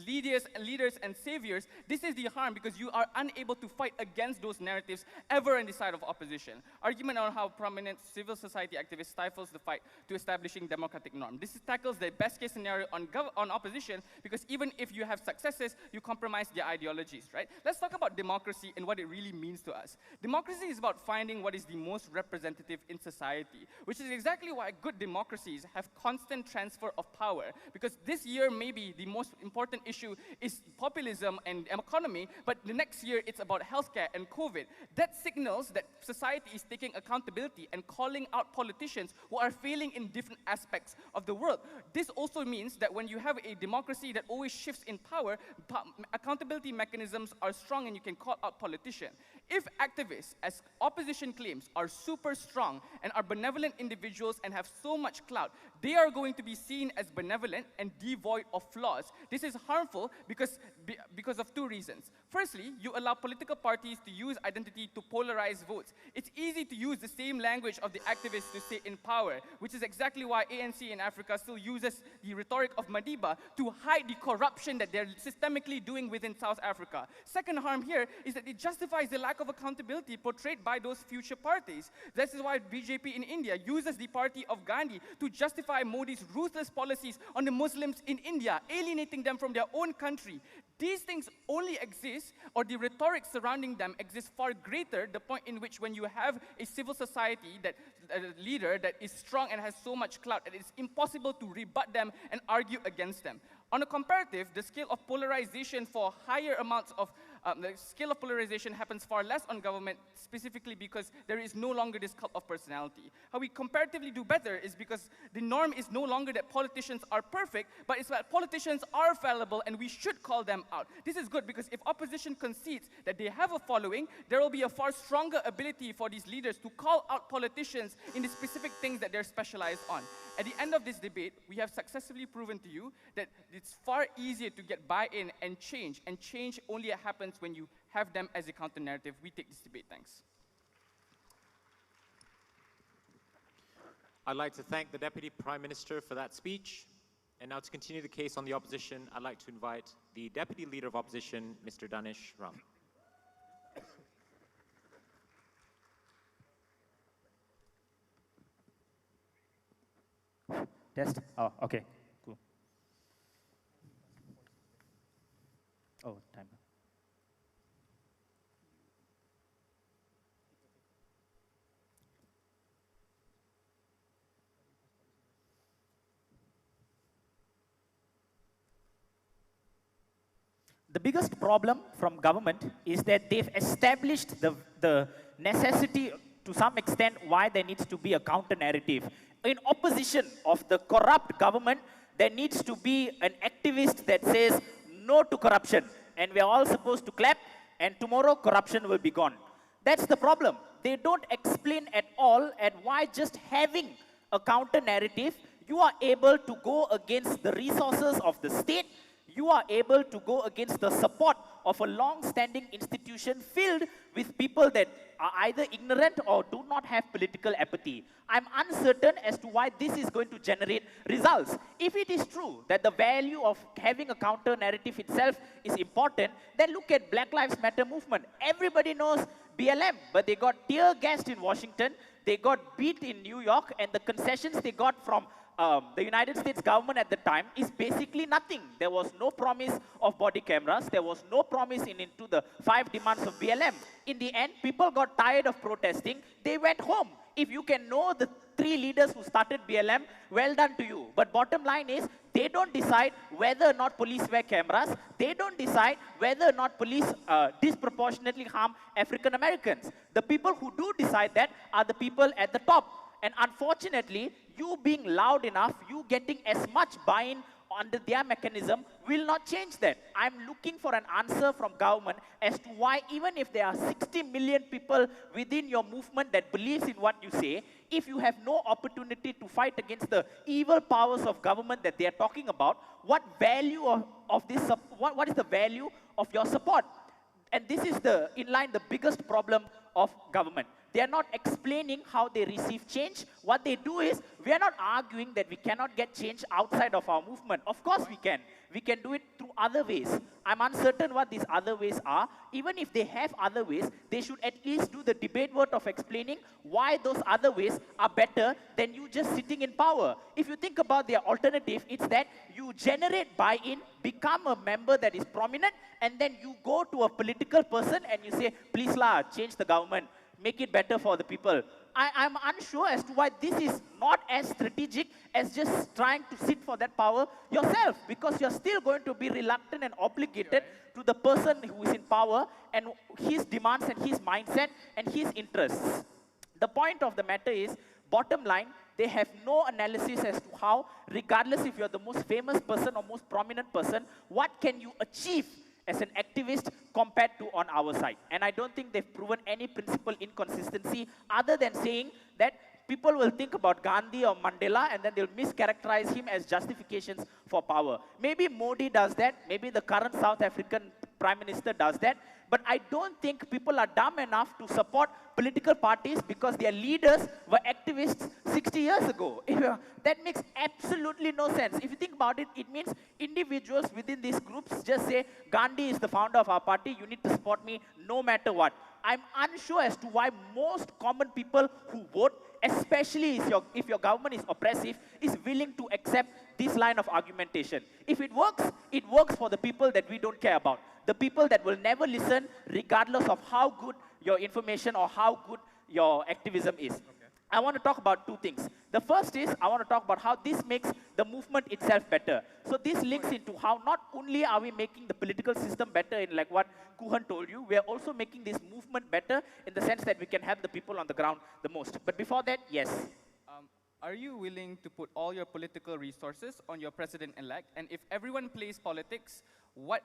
leaders and saviors? This is the harm because you are unable to fight against those narratives ever on the side of opposition. Argument on how prominent civil society activists stifles the fight to establishing democratic norm. This tackles the best case scenario on opposition because even if you have successes, you compromise their ideologies, right? Let's talk about democracy and what it really means to us. Democracy is about finding what is the most representative in society, which is exactly why good democracies have constant transfer of power, because this year maybe the most important issue is populism and economy, but the next year it's about healthcare and COVID. That signals that society is taking accountability and calling out politicians who are failing in different aspects of the world. This also means that when you have a democracy that always shifts in power, accountability mechanisms are strong and you can call out politicians. If activists, as opposition claims, are super strong and are benevolent individuals and have so much clout, they are going to be seen as benevolent and devoid of flaws. This is harmful because of two reasons. Firstly, you allow political parties to use identity to polarize votes. It's easy to use the same language of the activists to stay in power, which is exactly why ANC in Africa still uses the rhetoric of Madiba to hide the corruption that they're systemically doing within South Africa. Second harm here is that it justifies the lack of accountability portrayed by those future parties. This is why BJP in India uses the party of Gandhi to justify Modi's ruthless policies on the Muslims in India, alienating them from their own country. These things only exist, or the rhetoric surrounding them exists far greater, the point in which when you have a civil society that a leader that is strong and has so much clout that it's impossible to rebut them and argue against them. On a comparative, the scale of polarization for higher amounts of, the scale of polarization happens far less on government, specifically because there is no longer this cult of personality. How we comparatively do better is because the norm is no longer that politicians are perfect, but it's that politicians are fallible and we should call them out. This is good because if opposition concedes that they have a following, there will be a far stronger ability for these leaders to call out politicians in the specific things that they're specialized on. At the end of this debate, we have successfully proven to you that it's far easier to get buy-in and change only happens when you have them as a counter-narrative. We take this debate. Thanks. I'd like to thank the Deputy Prime Minister for that speech. And now to continue the case on the opposition, I'd like to invite the Deputy Leader of Opposition, Mr. Danish Ram. Test? Oh, okay, cool. Oh, timer. The biggest problem from government is that they've established the necessity to some extent why there needs to be a counter narrative. In opposition of the corrupt government, there needs to be an activist that says no to corruption. And we're all supposed to clap, and tomorrow corruption will be gone. That's the problem. They don't explain at all at why just having a counter narrative, you are able to go against the resources of the state. You are able to go against the support of a long-standing institution filled with people that are either ignorant or do not have political apathy. I'm uncertain as to why this is going to generate results. If it is true that the value of having a counter-narrative itself is important, then look at Black Lives Matter movement. Everybody knows BLM, but they got tear-gassed in Washington, they got beat in New York, and the concessions they got from the United States government at the time is basically nothing. There was no promise of body cameras. There was no promise into the 5 demands of BLM. In the end, people got tired of protesting. They went home. If you can know the 3 leaders who started BLM, well done to you. But bottom line is, they don't decide whether or not police wear cameras. They don't decide whether or not police disproportionately harm African Americans. The people who do decide that are the people at the top. And unfortunately, you being loud enough, you getting as much buy-in under their mechanism will not change that. I'm looking for an answer from government as to why, even if there are 60 million people within your movement that believes in what you say, if you have no opportunity to fight against the evil powers of government that they are talking about, what value of this, what is the value of your support? And this is the biggest problem of government. They are not explaining how they receive change. What they do is, we are not arguing that we cannot get change outside of our movement. Of course we can. We can do it through other ways. I'm uncertain what these other ways are. Even if they have other ways, they should at least do the debate work of explaining why those other ways are better than you just sitting in power. If you think about their alternative, it's that you generate buy-in, become a member that is prominent, and then you go to a political person and you say, please lah, change the government. Make it better for the people. I'm unsure as to why this is not as strategic as just trying to sit for that power yourself, because you're still going to be reluctant and obligated to the person who is in power and his demands and his mindset and his interests. The point of the matter is, bottom line, they have no analysis as to how, regardless if you're the most famous person or most prominent person, what can you achieve as an activist compared to on our side. And I don't think they've proven any principal inconsistency other than saying that people will think about Gandhi or Mandela and then they'll mischaracterize him as justifications for power. Maybe Modi does that, maybe the current South African Prime Minister does that, but I don't think people are dumb enough to support political parties because their leaders were activists 60 years ago. That makes absolutely no sense. If you think about it, it means individuals within these groups just say, Gandhi is the founder of our party, you need to support me no matter what. I'm unsure as to why most common people who vote, especially if your government is oppressive, is willing to accept this line of argumentation. If it works for the people that we don't care about. The people that will never listen regardless of how good your information or how good your activism is. Okay. I want to talk about 2 things. The first is, I want to talk about how this makes the movement itself better. So this links into how not only are we making the political system better in like what Kuhan told you, we are also making this movement better in the sense that we can help the people on the ground the most. But before that, yes. Are you willing to put all your political resources on your president-elect? And if everyone plays politics, what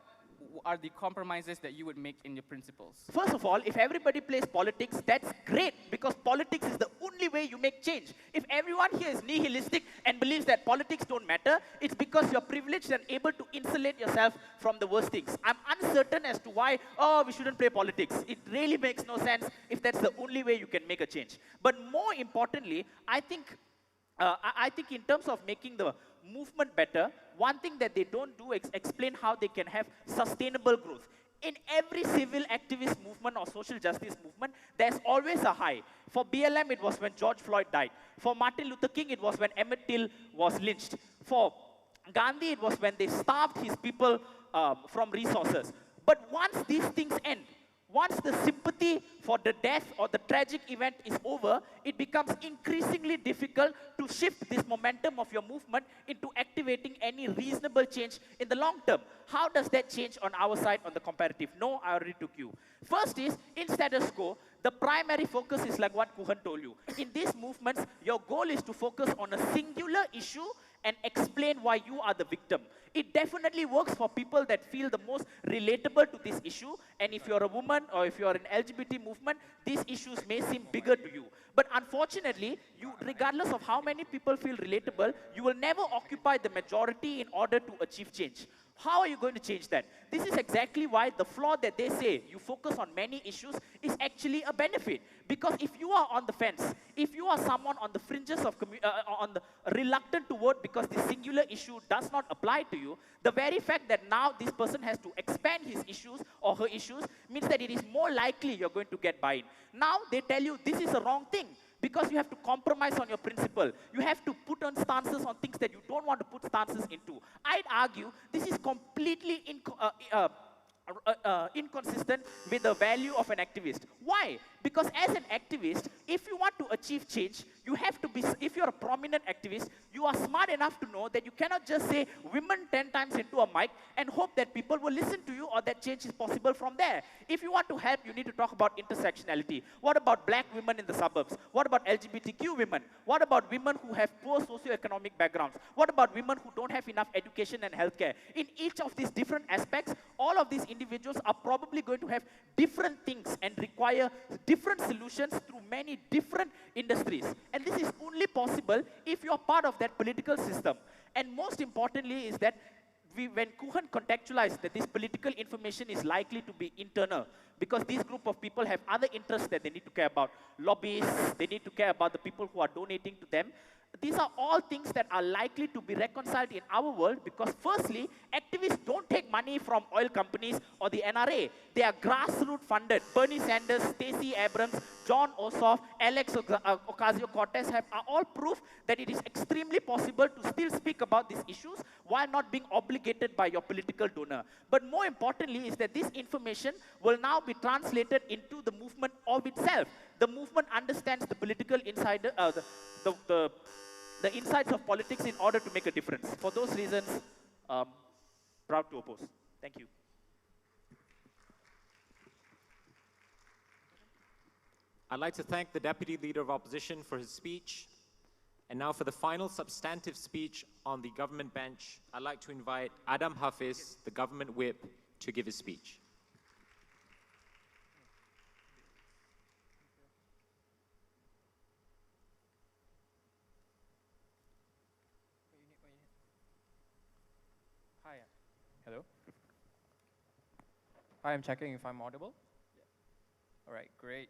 are the compromises that you would make in your principles? First of all, if everybody plays politics, that's great, because politics is the only way you make change. If everyone here is nihilistic and believes that politics don't matter, it's because you're privileged and able to insulate yourself from the worst things. I'm uncertain as to why, we shouldn't play politics. It really makes no sense if that's the only way you can make a change. But more importantly, I think in terms of making the movement better, one thing that they don't do is explain how they can have sustainable growth. In every civil activist movement or social justice movement, there's always a high. For BLM, it was when George Floyd died. For Martin Luther King, it was when Emmett Till was lynched. For Gandhi, it was when they starved his people from resources. But once these things end, once the sympathy for the death or the tragic event is over, it becomes increasingly difficult to shift this momentum of your movement into activating any reasonable change in the long term. How does that change on our side on the comparative? No, I already took you. First is, in status quo, the primary focus is like what Kuhan told you. In these movements, your goal is to focus on a singular issue and explain why you are the victim. It definitely works for people that feel the most relatable to this issue, and if you're a woman or if you're an LGBT movement, these issues may seem bigger to you. But unfortunately, regardless of how many people feel relatable, you will never occupy the majority in order to achieve change. How are you going to change that? This is exactly why the flaw that they say you focus on many issues is actually a benefit. Because if you are on the fence, if you are someone on the fringes of reluctant to vote because the singular issue does not apply to you, the very fact that now this person has to expand his issues or her issues means that it is more likely you're going to get buy-in. Now they tell you this is a wrong thing, because you have to compromise on your principle. You have to put on stances on things that you don't want to put stances into. I'd argue this is completely inconsistent with the value of an activist. Why? Because as an activist, if you want to achieve change, you have to be, if you're a prominent activist, you are smart enough to know that you cannot just say women 10 times into a mic and hope that people will listen to you or that change is possible from there. If you want to help, you need to talk about intersectionality. What about black women in the suburbs? What about LGBTQ women? What about women who have poor socioeconomic backgrounds? What about women who don't have enough education and healthcare? In each of these different aspects, all of these individuals are probably going to have different things and require different solutions through many different industries. And this is only possible if you're part of that political system. And most importantly is that when Kuhan contextualized that this political information is likely to be internal, because this group of people have other interests that they need to care about. Lobbyists, they need to care about the people who are donating to them. These are all things that are likely to be reconciled in our world because firstly, activists don't take money from oil companies or the NRA. They are grassroots funded. Bernie Sanders, Stacey Abrams, John Ossoff, Alex Ocasio-Cortez are all proof that it is extremely possible to still speak about these issues while not being obligated by your political donor. But more importantly is that this information will now be translated into the movement of itself. The movement understands the political insider, the insights of politics in order to make a difference. For those reasons, proud to oppose. Thank you. I'd like to thank the Deputy Leader of Opposition for his speech. And now for the final substantive speech on the government bench, I'd like to invite Adam Hafiz, the government whip, to give his speech. Hi. Hello. Hi, I'm checking if I'm audible. Yeah. All right, great.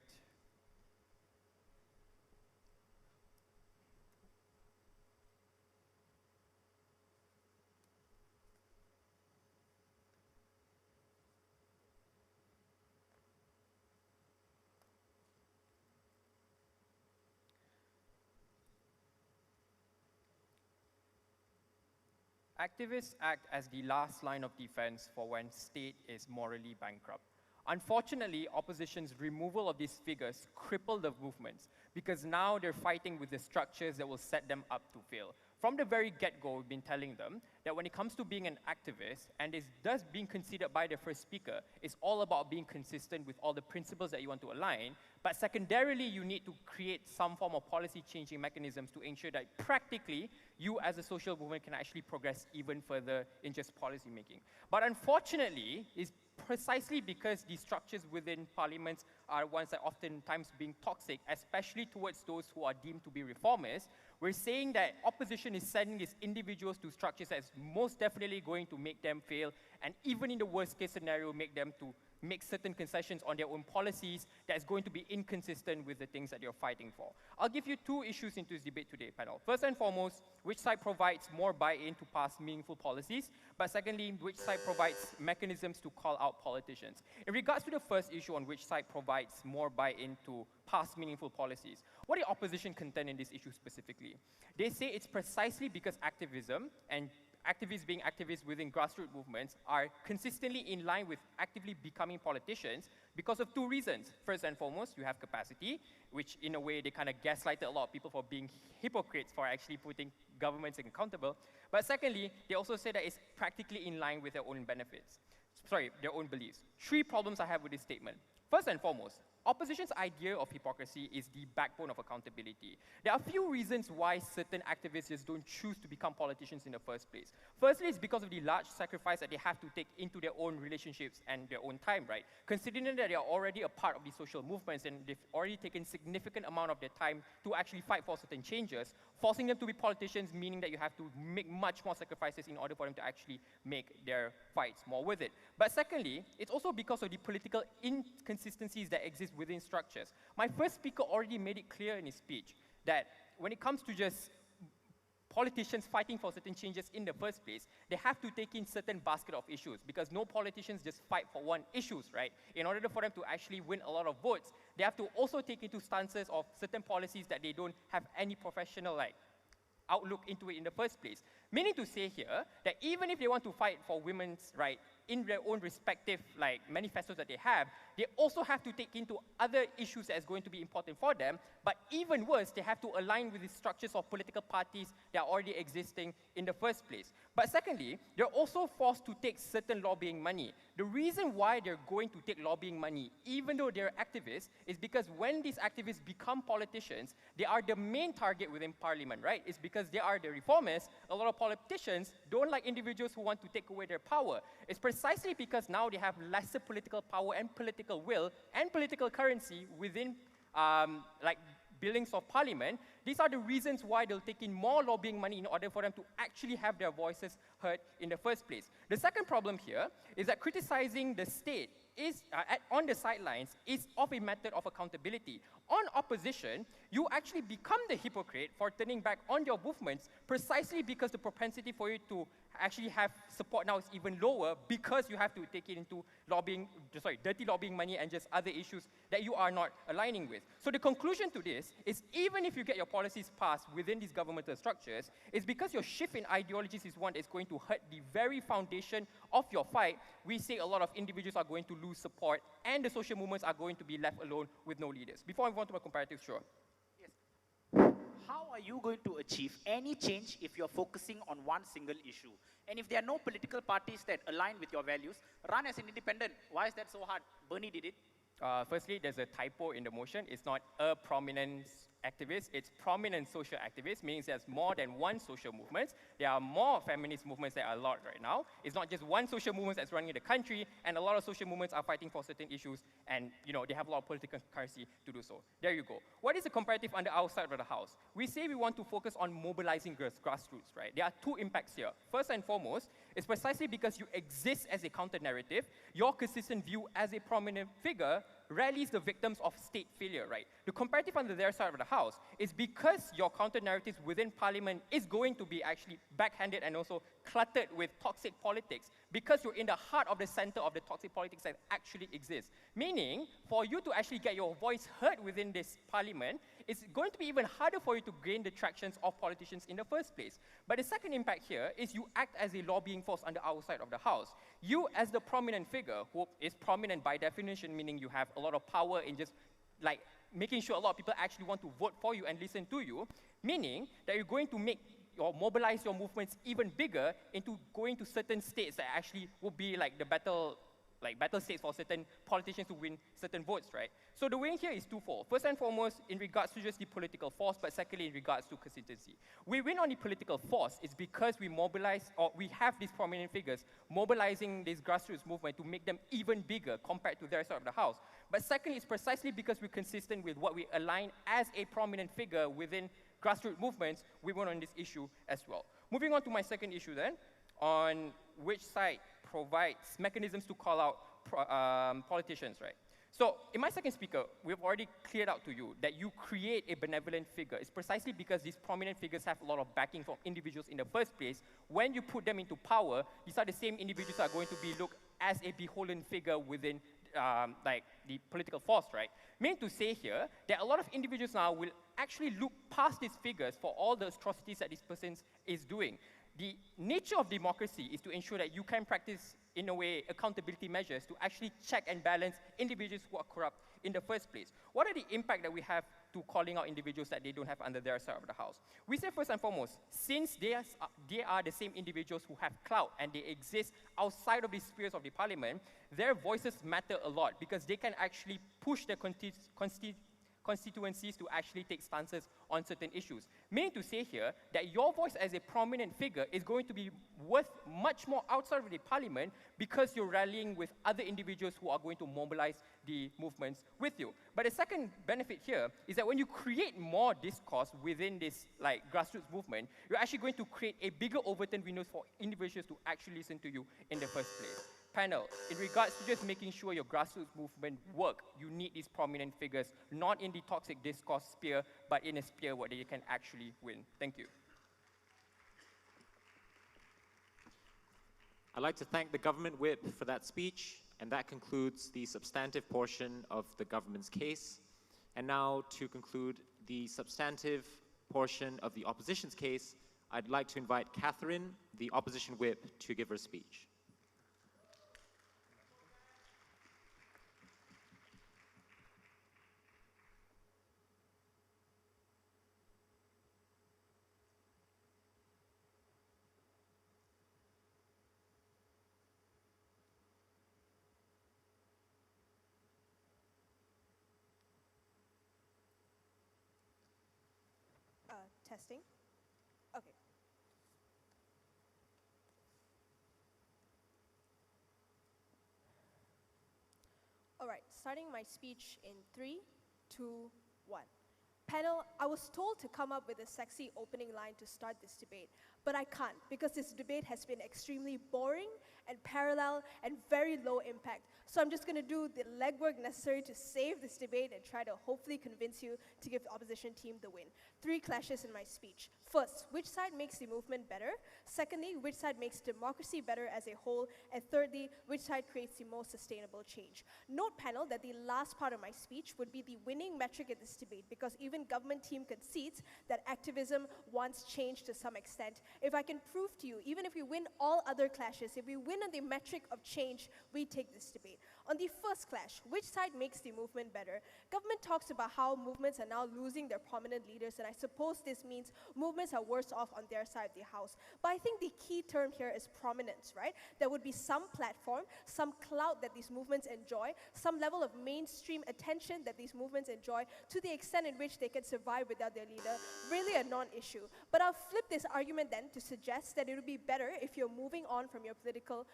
Activists act as the last line of defense for when state is morally bankrupt. Unfortunately, opposition's removal of these figures crippled the movements because now they're fighting with the structures that will set them up to fail. From the very get-go, we've been telling them that when it comes to being an activist, and it's thus being considered by the first speaker, it's all about being consistent with all the principles that you want to align, but secondarily, you need to create some form of policy-changing mechanisms to ensure that practically, you as a social movement can actually progress even further in just policy making. But unfortunately, it's precisely because these structures within parliaments are ones that oftentimes being toxic, especially towards those who are deemed to be reformers, we're saying that opposition is sending these individuals to structures that's most definitely going to make them fail, and even in the worst case scenario, make them to make certain concessions on their own policies that is going to be inconsistent with the things that you're fighting for. I'll give you two issues into this debate today, panel. First and foremost, which side provides more buy-in to pass meaningful policies? But secondly, which side provides mechanisms to call out politicians? In regards to the first issue on which side provides more buy-in to pass meaningful policies, what the opposition contend in this issue specifically? They say it's precisely because activism and activists being activists within grassroots movements are consistently in line with actively becoming politicians because of two reasons. First and foremost, you have capacity, which in a way they kind of gaslighted a lot of people for being hypocrites for actually putting governments accountable. But secondly, they also say that it's practically in line with their own benefits. Sorry, their own beliefs. Three problems I have with this statement. First and foremost, opposition's idea of hypocrisy is the backbone of accountability. There are a few reasons why certain activists just don't choose to become politicians in the first place. Firstly, it's because of the large sacrifice that they have to take into their own relationships and their own time, right? Considering that they are already a part of the social movements and they've already taken significant amount of their time to actually fight for certain changes, forcing them to be politicians meaning that you have to make much more sacrifices in order for them to actually make their fights more worth it. But secondly, it's also because of the political inconsistencies that exist within structures. My first speaker already made it clear in his speech that when it comes to just politicians fighting for certain changes in the first place, they have to take in certain basket of issues because no politicians just fight for one issues, right? In order for them to actually win a lot of votes, they have to also take into stances of certain policies that they don't have any professional outlook into it in the first place. Meaning to say here that even if they want to fight for women's rights in their own respective manifestos that they also have to take into other issues that is going to be important for them. But even worse, they have to align with the structures of political parties that are already existing in the first place. But secondly, they're also forced to take certain lobbying money. The reason why they're going to take lobbying money, even though they're activists, is because when these activists become politicians, they are the main target within parliament, right? It's because they are the reformers. A lot of politicians don't like individuals who want to take away their power. It's precisely because now they have lesser political power and political will and political currency within buildings of parliament. These are the reasons why they'll take in more lobbying money in order for them to actually have their voices heard in the first place. The second problem here is that criticizing the state is, on the sidelines is of a method of accountability. On opposition, you actually become the hypocrite for turning back on your movements precisely because the propensity for you to actually have support now is even lower because you have to take it into dirty lobbying money and just other issues that you are not aligning with. So the conclusion to this is even if you get your policies passed within these governmental structures, it's because your shift in ideologies is one that's going to hurt the very foundation of your fight. We say a lot of individuals are going to lose support and the social movements are going to be left alone with no leaders. Before I move on to my comparative, sure. How are you going to achieve any change if you're focusing on one single issue? And if there are no political parties that align with your values, run as an independent. Why is that so hard? Bernie did it. Firstly, there's a typo in the motion. It's not a prominent activist, it's prominent social activists, meaning there's more than one social movement. There are more feminist movements that are a lot right now. It's not just one social movement that's running the country, and a lot of social movements are fighting for certain issues, and they have a lot of political currency to do so. There you go. What is the comparative on the outside of the house? We say we want to focus on mobilizing grassroots, right? There are two impacts here. First and foremost, it's precisely because you exist as a counter-narrative, your consistent view as a prominent figure rallies the victims of state failure, right? The comparative on the other side of the house is because your counter-narratives within parliament is going to be actually backhanded and also cluttered with toxic politics because you're in the heart of the center of the toxic politics that actually exists. Meaning, for you to actually get your voice heard within this parliament, it's going to be even harder for you to gain the tractions of politicians in the first place. But the second impact here is you act as a lobbying force on the outside of the house. You, as the prominent figure, who is prominent by definition, meaning you have a lot of power in just making sure a lot of people actually want to vote for you and listen to you, meaning that you're going to make or mobilize your movements even bigger into going to certain states that actually will be the battle states for certain politicians to win certain votes, right? So the win here is twofold. First and foremost, in regards to just the political force, but secondly, in regards to consistency. We win on the political force is because we mobilize, or we have these prominent figures mobilizing this grassroots movement to make them even bigger compared to their side of the house. But secondly, it's precisely because we're consistent with what we align as a prominent figure within grassroots movements, we won on this issue as well. Moving on to my second issue then, on which side provides mechanisms to call out politicians, right? So in my second speaker, we've already cleared out to you that you create a benevolent figure. It's precisely because these prominent figures have a lot of backing from individuals in the first place. When you put them into power, these are the same individuals that are going to be looked as a beholden figure within like the political force, right? Meaning to say here that a lot of individuals now will actually look past these figures for all the atrocities that this person is doing. The nature of democracy is to ensure that you can practice, in a way, accountability measures to actually check and balance individuals who are corrupt in the first place. What are the impact that we have to calling out individuals that they don't have under their side of the house? We say first and foremost, since they are the same individuals who have clout and they exist outside of the spheres of the parliament, their voices matter a lot because they can actually push their constituencies to actually take stances on certain issues. Meaning to say here that your voice as a prominent figure is going to be worth much more outside of the parliament because you're rallying with other individuals who are going to mobilize the movements with you. But the second benefit here is that when you create more discourse within this like grassroots movement, you're actually going to create a bigger overturn windows for individuals to actually listen to you in the first place. Panel, in regards to just making sure your grassroots movement work, you need these prominent figures, not in the toxic discourse sphere, but in a sphere where they can actually win. Thank you. I'd like to thank the government whip for that speech, and that concludes the substantive portion of the government's case. And now, to conclude the substantive portion of the opposition's case, I'd like to invite Catherine, the opposition whip, to give her speech. Testing. Okay. All right, starting my speech in 3, 2, 1. Panel, I was told to come up with a sexy opening line to start this debate, but I can't because this debate has been extremely boring and parallel and very low impact. So I'm just going to do the legwork necessary to save this debate and try to hopefully convince you to give the opposition team the win. 3 clashes in my speech. First, which side makes the movement better? Secondly, which side makes democracy better as a whole? And thirdly, which side creates the most sustainable change? Note, panel, that the last part of my speech would be the winning metric in this debate because even government team concedes that activism wants change to some extent. If I can prove to you, even if we win all other clashes, if we win on the metric of change, we take this debate. On the first clash, which side makes the movement better? Government talks about how movements are now losing their prominent leaders, and I suppose this means movements are worse off on their side of the house. But I think the key term here is prominence, right? There would be some platform, some clout that these movements enjoy, some level of mainstream attention that these movements enjoy to the extent in which they can survive without their leader, really a non-issue. But I'll flip this argument then to suggest that it would be better if you're moving on from your political,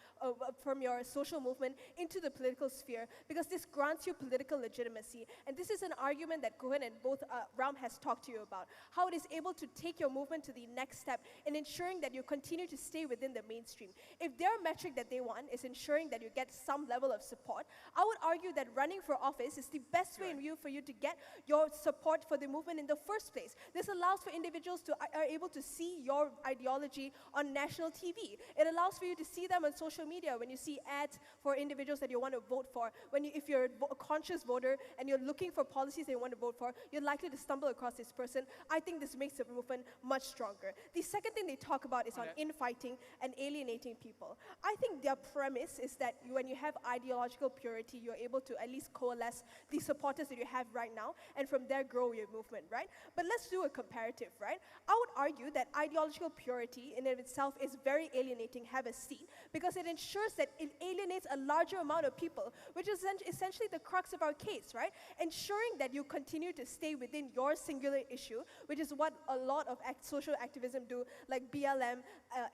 from your social movement into the political sphere, because this grants you political legitimacy. And this is an argument that Cohen and both Ram has talked to you about, how it is able to take your movement to the next step in ensuring that you continue to stay within the mainstream. If their metric that they want is ensuring that you get some level of support, I would argue that running for office is the best way for you to get your support for the movement in the first place. This allows for individuals to are able to see your ideology on national TV. It allows for you to see them on social media when you see ads for individuals that you want to vote for. If you're a conscious voter and you're looking for policies that you want to vote for, you're likely to stumble across this person. I think this makes the movement much stronger. The second thing they talk about is on infighting and alienating people. I think their premise is that when you have ideological purity, you're able to at least coalesce the supporters that you have right now, and from there grow your movement, right? But let's do a comparative, right? I would argue that ideological purity in and of itself is very alienating, have a seat, because it ensures that it alienates a larger amount of people, which is essentially the crux of our case, right? Ensuring that you continue to stay within your singular issue, which is what a lot of social activism do, like BLM,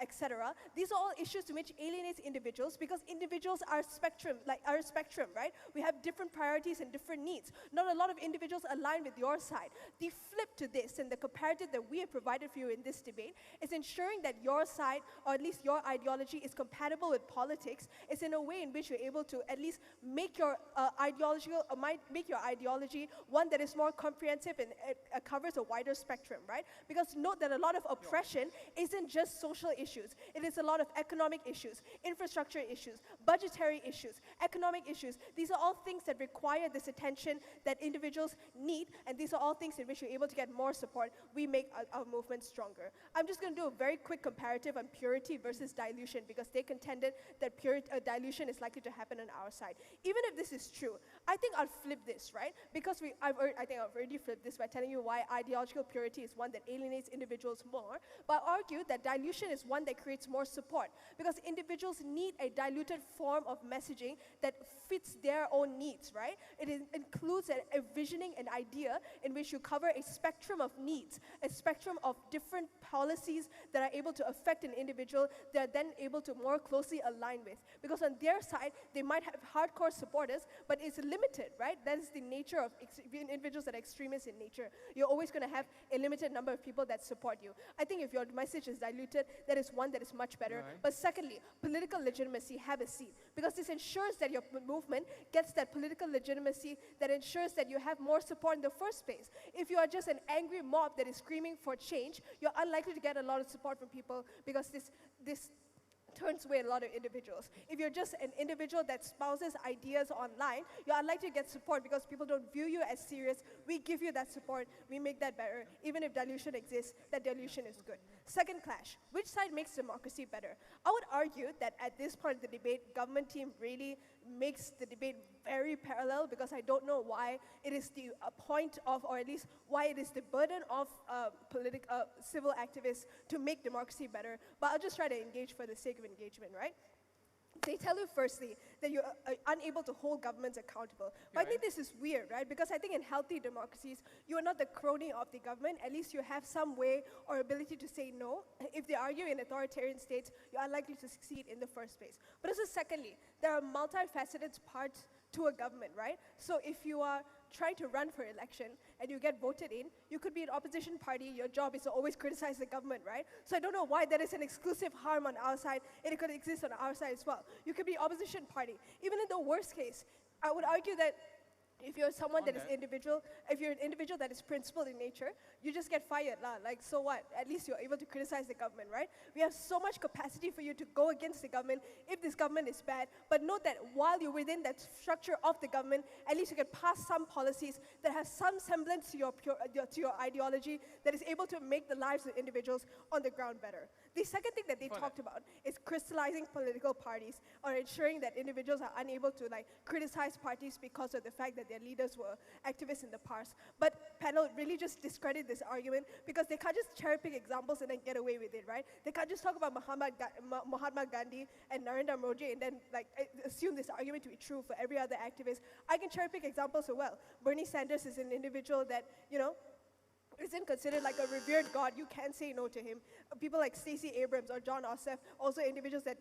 etc. These are all issues to which alienates individuals, because individuals are a spectrum, right? We have different priorities and different needs. Not a lot of individuals align with your side. side. The flip to this and the comparative that we have provided for you in this debate is ensuring that your side, or at least your ideology, is compatible with politics, is in a way in which you're able to at least make your make your ideology one that is more comprehensive and covers a wider spectrum, right? Because note that a lot of oppression isn't just social issues. It is a lot of economic issues, infrastructure issues, budgetary issues, economic issues. These are all things that require this attention that individuals need, and these are all things in which you're able to get more support. We make our movement stronger. I'm just going to do a very quick comparative on purity versus dilution, because they contended that dilution is likely to happen on our side. Even if this is true, I think I'll flip this, right? Because I think I've already flipped this by telling you why ideological purity is one that alienates individuals more, but I argue that dilution is one that creates more support, because individuals need a diluted form of messaging that fits their own needs, right? It includes a visioning, an idea in which you cover a spectrum of needs, a spectrum of different policies that are able to affect an individual, they're then able to more closely align with. Because on their side, they might have hardcore supporters, but it's limited, right? That is the nature of individuals that are extremists in nature. You're always going to have a limited number of people that support you. I think if your message is diluted, that is one that is much better. Right. But secondly, political legitimacy, have a seat. Because this ensures that your movement gets that political legitimacy that ensures that you have more support in the first place. If you are just an angry mob that is screaming for change, you're unlikely to get a lot of support from people, because this turns away a lot of individuals. If you're just an individual that spouses ideas online, you're unlikely to get support because people don't view you as serious. We give you that support, we make that better. Even if dilution exists, that dilution is good. Second clash, which side makes democracy better? I would argue that at this point of the debate, government team really makes the debate very parallel, because I don't know why it is the point of, or at least why it is the burden of civil activists to make democracy better, but I'll just try to engage for the sake of engagement, right? They tell you firstly that you're unable to hold governments accountable. But I think this is weird, right? Because I think in healthy democracies, you are not the crony of the government. At least you have some way or ability to say no. If they argue in authoritarian states, you're unlikely to succeed in the first place. But also secondly, there are multifaceted parts to a government, right? So if you are trying to run for election and you get voted in, you could be an opposition party. Your job is to always criticize the government, right? So I don't know why there is an exclusive harm on our side. It could exist on our side as well. You could be opposition party. Even in the worst case, I would argue that if you're someone that is individual, if you're an individual that is principled in nature, you just get fired, lah. Like, so what? At least you're able to criticize the government, right? We have so much capacity for you to go against the government if this government is bad. But note that while you're within that structure of the government, at least you can pass some policies that have some semblance to your ideology that is able to make the lives of individuals on the ground better. The second thing that they talked about is crystallizing political parties, or ensuring that individuals are unable to criticize parties because of the fact that their leaders were activists in the past. But panel really just discredit this argument, because they can't just cherry pick examples and then get away with it, right? They can't just talk about Mahatma Gandhi and Narendra Modi and then assume this argument to be true for every other activist. I can cherry pick examples as well. Bernie Sanders is an individual that, isn't considered like a revered god. You can't say no to him. People like Stacey Abrams or John Ossoff, also individuals that,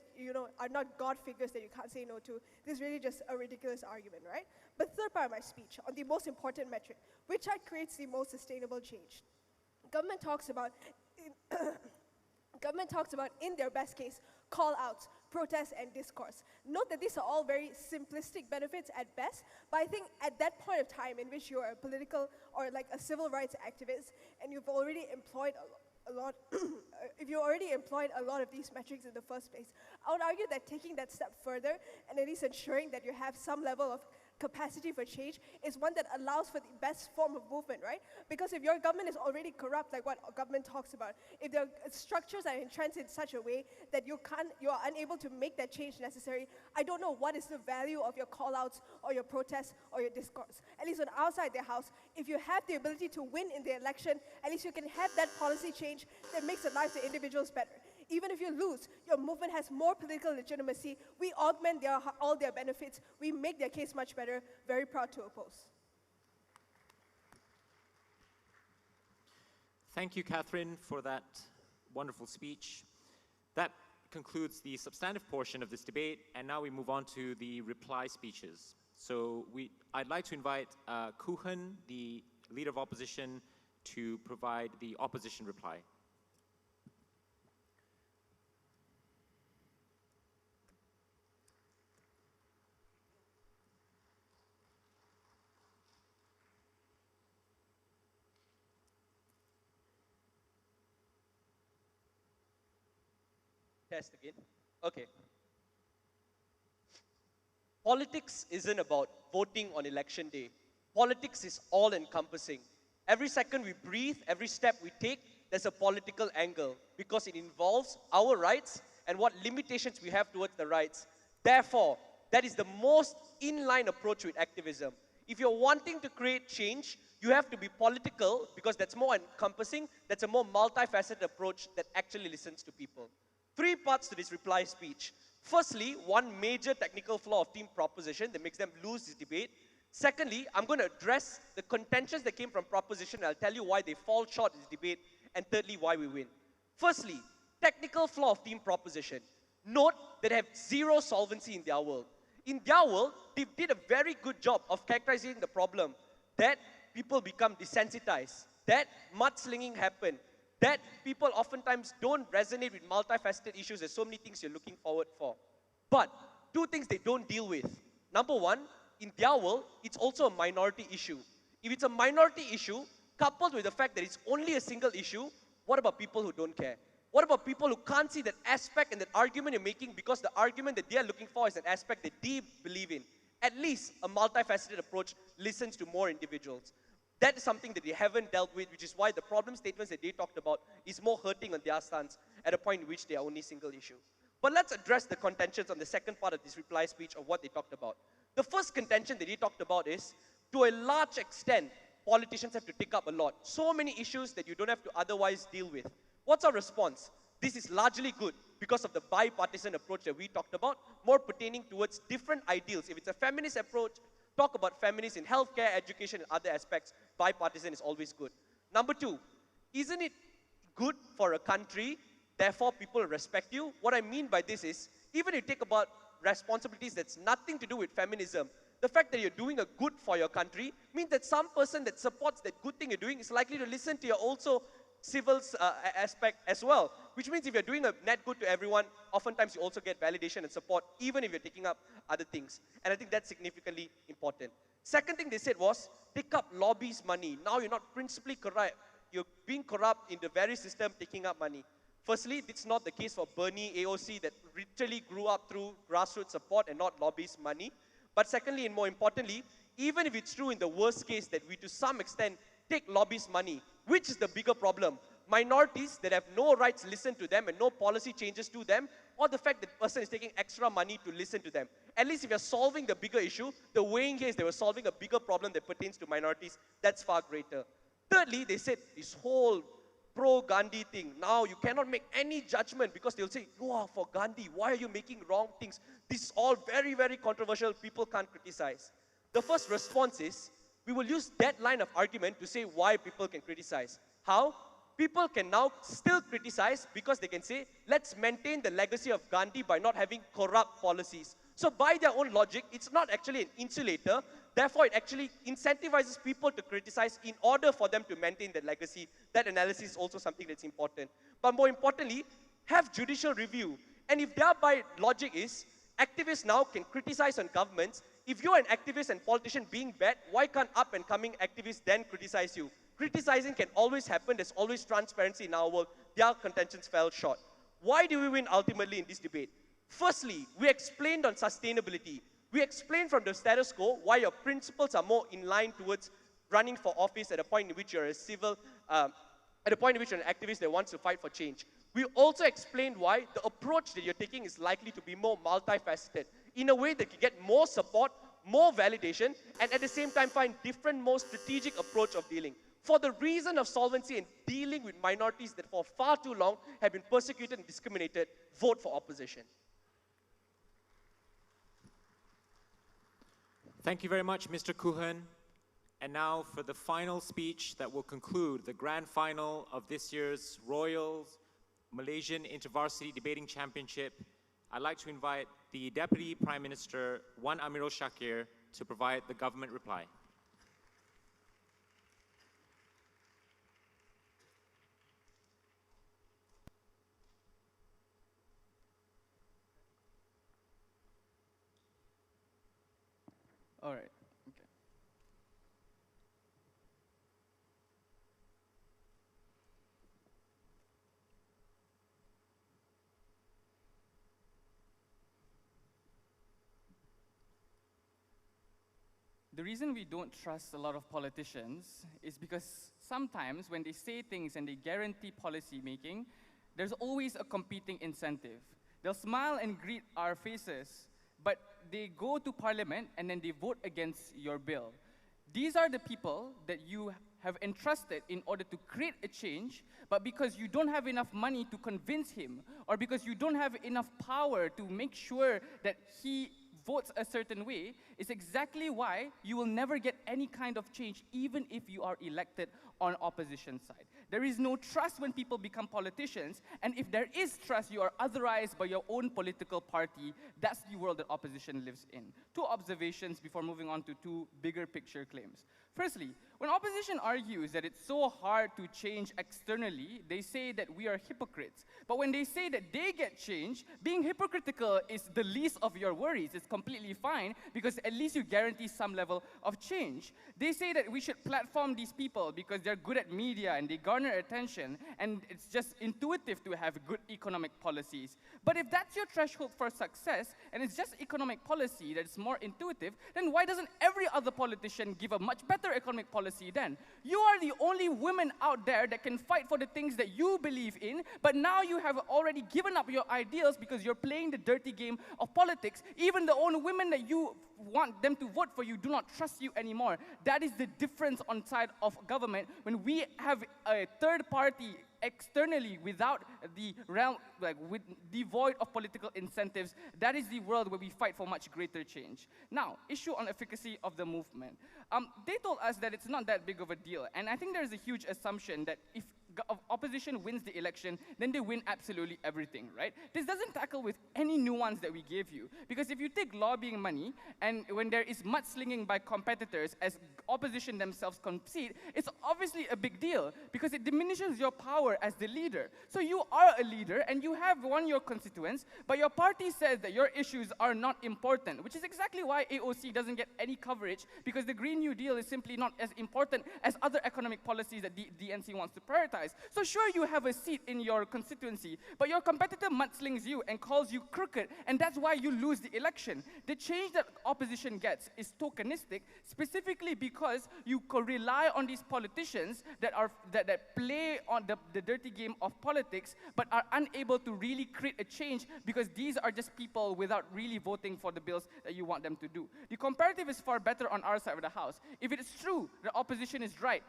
are not god figures that you can't say no to. This is really just a ridiculous argument, right? But third part of my speech, on the most important metric, which side creates the most sustainable change? Government talks about, in their best case, call-outs, protests, and discourse. Note that these are all very simplistic benefits at best, but I think at that point of time in which you're a political or a civil rights activist, and you've already employed a lot, if you already employed a lot of these metrics in the first place, I would argue that taking that step further and at least ensuring that you have some level of capacity for change is one that allows for the best form of movement, right? Because if your government is already corrupt, like what government talks about, if their structures are entrenched in such a way that you are unable to make that change necessary, I don't know what is the value of your call-outs or your protests or your discourse. At least on outside their house, if you have the ability to win in the election, at least you can have that policy change that makes the lives of individuals better. Even if you lose, your movement has more political legitimacy. We augment all their benefits. We make their case much better. Very proud to oppose. Thank you, Catherine, for that wonderful speech. That concludes the substantive portion of this debate, and now we move on to the reply speeches. So I'd like to invite Kuhan, the Leader of Opposition to provide the opposition reply. Test again. Okay. Politics isn't about voting on election day. Politics is all-encompassing. Every second we breathe, every step we take, there's a political angle because it involves our rights and what limitations we have towards the rights. Therefore, that is the most in-line approach with activism. If you're wanting to create change, you have to be political because that's more encompassing, that's a more multifaceted approach that actually listens to people. 3 parts to this reply speech. Firstly, one major technical flaw of team proposition that makes them lose this debate. Secondly, I'm going to address the contentions that came from proposition and I'll tell you why they fall short in this debate. And thirdly, why we win. Firstly, technical flaw of team proposition. Note that they have zero solvency in their world. In their world, they did a very good job of characterizing the problem that people become desensitized, that mudslinging happened, that people oftentimes don't resonate with multifaceted issues. There's so many things you're looking forward for. But 2 things they don't deal with. Number 1, in their world, it's also a minority issue. If it's a minority issue, coupled with the fact that it's only a single issue, what about people who don't care? What about people who can't see that aspect and that argument you're making because the argument that they're looking for is an aspect that they believe in? At least a multifaceted approach listens to more individuals. That is something that they haven't dealt with, which is why the problem statements that they talked about is more hurting on their stance at a point in which they are only single issue. But let's address the contentions on the second part of this reply speech of what they talked about. The first contention that they talked about is, to a large extent, politicians have to take up a lot. So many issues that you don't have to otherwise deal with. What's our response? This is largely good because of the bipartisan approach that we talked about, more pertaining towards different ideals. If it's a feminist approach, talk about feminists in healthcare, education, and other aspects. Bipartisan is always good. Number 2, isn't it good for a country, therefore people respect you? What I mean by this is, even if you take about responsibilities that's nothing to do with feminism, the fact that you're doing a good for your country means that some person that supports that good thing you're doing is likely to listen to your also civil aspect as well. Which means if you're doing a net good to everyone, oftentimes you also get validation and support, even if you're taking up other things. And I think that's significantly important. Second thing they said was, take up lobbies money. Now you're not principally corrupt. You're being corrupt in the very system, taking up money. Firstly, it's not the case for Bernie AOC that literally grew up through grassroots support and not lobbies money. But secondly, and more importantly, even if it's true in the worst case that we to some extent take lobbies money, which is the bigger problem? Minorities that have no rights listen to them and no policy changes to them, or the fact that the person is taking extra money to listen to them. At least if you're solving the bigger issue, the weighing here is they were solving a bigger problem that pertains to minorities. That's far greater. Thirdly, they said this whole pro-Gandhi thing. Now you cannot make any judgment because they'll say, you are for Gandhi. Why are you making wrong things? This is all very, very controversial. People can't criticize. The first response is, we will use that line of argument to say why people can criticize. How? People can now still criticize because they can say, let's maintain the legacy of Gandhi by not having corrupt policies. So by their own logic, it's not actually an insulator. Therefore, it actually incentivizes people to criticize in order for them to maintain that legacy. That analysis is also something that's important. But more importantly, have judicial review. And if thereby logic is, activists now can criticize on governments. If you're an activist and politician being bad, why can't up and coming activists then criticize you? Criticizing can always happen. There's always transparency in our world. Their contentions fell short. Why do we win ultimately in this debate? Firstly, we explained on sustainability. We explained from the status quo why your principles are more in line towards running for office at a point in which you're a civil, at a point in which you're an activist that wants to fight for change. We also explained why the approach that you're taking is likely to be more multifaceted, in a way that you get more support, more validation, and at the same time find different, more strategic approach of dealing. For the reason of solvency and dealing with minorities that for far too long have been persecuted and discriminated, vote for opposition. Thank you very much, Mr. Kuhan. And now for the final speech that will conclude the grand final of this year's Royal Malaysian InterVarsity Debating Championship, I'd like to invite the Deputy Prime Minister, Wan Amirul Shakir, to provide the government reply. All right. Okay. The reason we don't trust a lot of politicians is because sometimes when they say things and they guarantee policy making, there's always a competing incentive. They'll smile and greet our faces, but they go to parliament and then they vote against your bill. These are the people that you have entrusted in order to create a change, but because you don't have enough money to convince him, or because you don't have enough power to make sure that he votes a certain way, is exactly why you will never get any kind of change, even if you are elected on opposition side. There is no trust when people become politicians, and if there is trust, you are otherized by your own political party. That's the world that opposition lives in. Two observations before moving on to two bigger picture claims. Firstly, when opposition argues that it's so hard to change externally, they say that we are hypocrites. But when they say that they get change, being hypocritical is the least of your worries. It's completely fine because at least you guarantee some level of change. They say that we should platform these people because they're good at media and they garner attention, and it's just intuitive to have good economic policies. But if that's your threshold for success, and it's just economic policy that's more intuitive, then why doesn't every other politician give a much better economic policy then? You are the only women out there that can fight for the things that you believe in, but now you have already given up your ideals because you're playing the dirty game of politics. Even the own women that you want them to vote for you do not trust you anymore. That is the difference on side of government. When we have a third party externally without the realm, devoid of political incentives, that is the world where we fight for much greater change. Now, issue on efficacy of the movement. They told us that it's not that big of a deal, and I think there's a huge assumption that if opposition wins the election, then they win absolutely everything, right? This doesn't tackle with any nuance that we gave you. Because if you take lobbying money, and when there is mudslinging by competitors as opposition themselves concede, it's obviously a big deal because it diminishes your power as the leader. So you are a leader and you have won your constituents, but your party says that your issues are not important, which is exactly why AOC doesn't get any coverage, because the Green New Deal is simply not as important as other economic policies that the DNC wants to prioritize. So sure, you have a seat in your constituency, but your competitor mudslings you and calls you crooked, and that's why you lose the election. The change that opposition gets is tokenistic, specifically because you rely on these politicians that play on the dirty game of politics, but are unable to really create a change because these are just people without really voting for the bills that you want them to do. The comparative is far better on our side of the house. If it is true the opposition is right,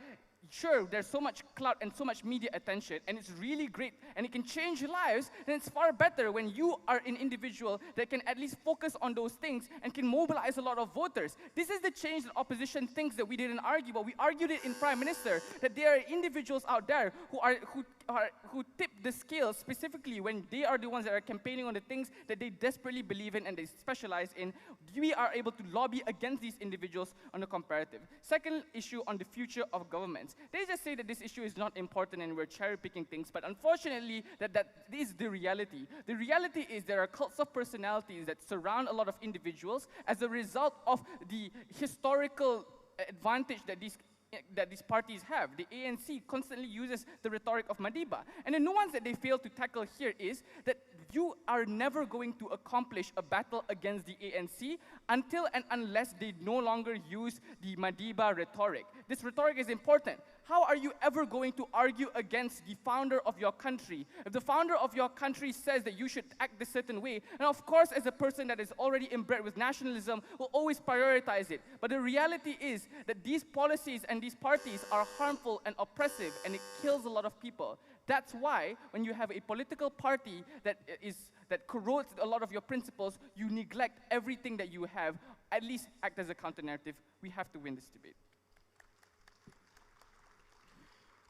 sure, there's so much clout and so much media attention, and it's really great, and it can change lives, then it's far better when you are an individual that can at least focus on those things and can mobilize a lot of voters. This is the change that opposition thinks that we didn't argue, but we argued it in Prime Minister, that there are individuals out there who tip the scale specifically when they are the ones that are campaigning on the things that they desperately believe in and they specialize in. We are able to lobby against these individuals on the comparative. Second issue on the future of governments. They just say that this issue is not important and we're cherry-picking things, but unfortunately, that is the reality. The reality is there are cults of personalities that surround a lot of individuals as a result of the historical advantage that these parties have. The ANC constantly uses the rhetoric of Madiba. And the nuance that they fail to tackle here is that you are never going to accomplish a battle against the ANC until and unless they no longer use the Madiba rhetoric. This rhetoric is important. How are you ever going to argue against the founder of your country? If the founder of your country says that you should act a certain way, and of course as a person that is already inbred with nationalism will always prioritize it. But the reality is that these policies and these parties are harmful and oppressive, and it kills a lot of people. That's why when you have a political party that corrodes a lot of your principles, you neglect everything that you have, at least act as a counter-narrative. We have to win this debate.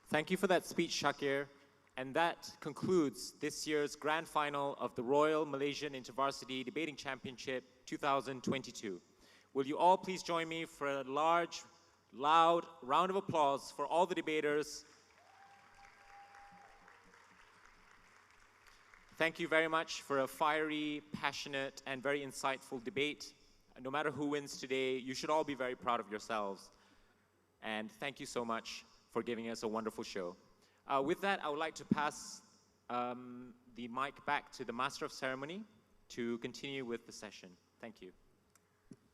Thank you for that speech, Shakir. And that concludes this year's grand final of the Royal Malaysian InterVarsity Debating Championship 2022. Will you all please join me for a large, loud round of applause for all the debaters. Thank you very much for a fiery, passionate, and very insightful debate. No matter who wins today, you should all be very proud of yourselves. And thank you so much for giving us a wonderful show. With that, I would like to pass the mic back to the Master of Ceremony to continue with the session. Thank you.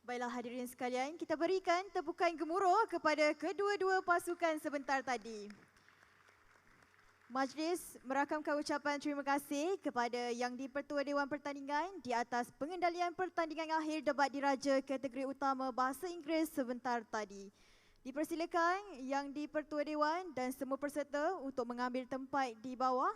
Baiklah hadirin sekalian, kita berikan tepukan gemuruh kepada kedua-dua pasukan sebentar tadi. Majlis merakamkan ucapan terima kasih kepada Yang di-Pertua Dewan Pertandingan di atas pengendalian pertandingan akhir debat diraja kategori utama Bahasa Inggeris sebentar tadi. Dipersilakan Yang di-Pertua Dewan dan semua peserta untuk mengambil tempat di bawah.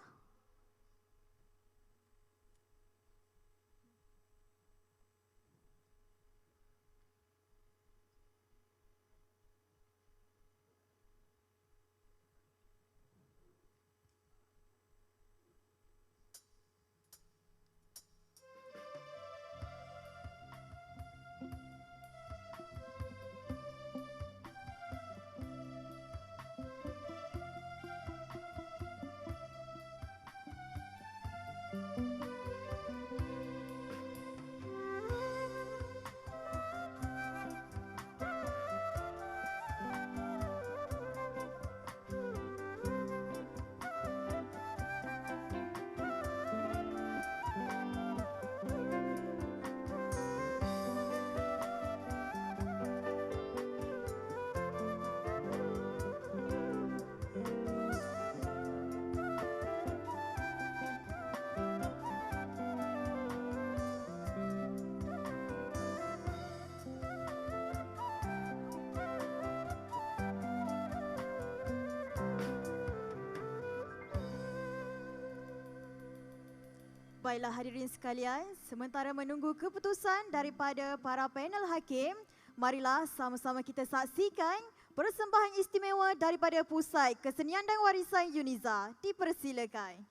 Baiklah hadirin sekalian, sementara menunggu keputusan daripada para panel hakim, marilah sama-sama kita saksikan persembahan istimewa daripada Pusat Kesenian dan Warisan UniSZA. Dipersilakan.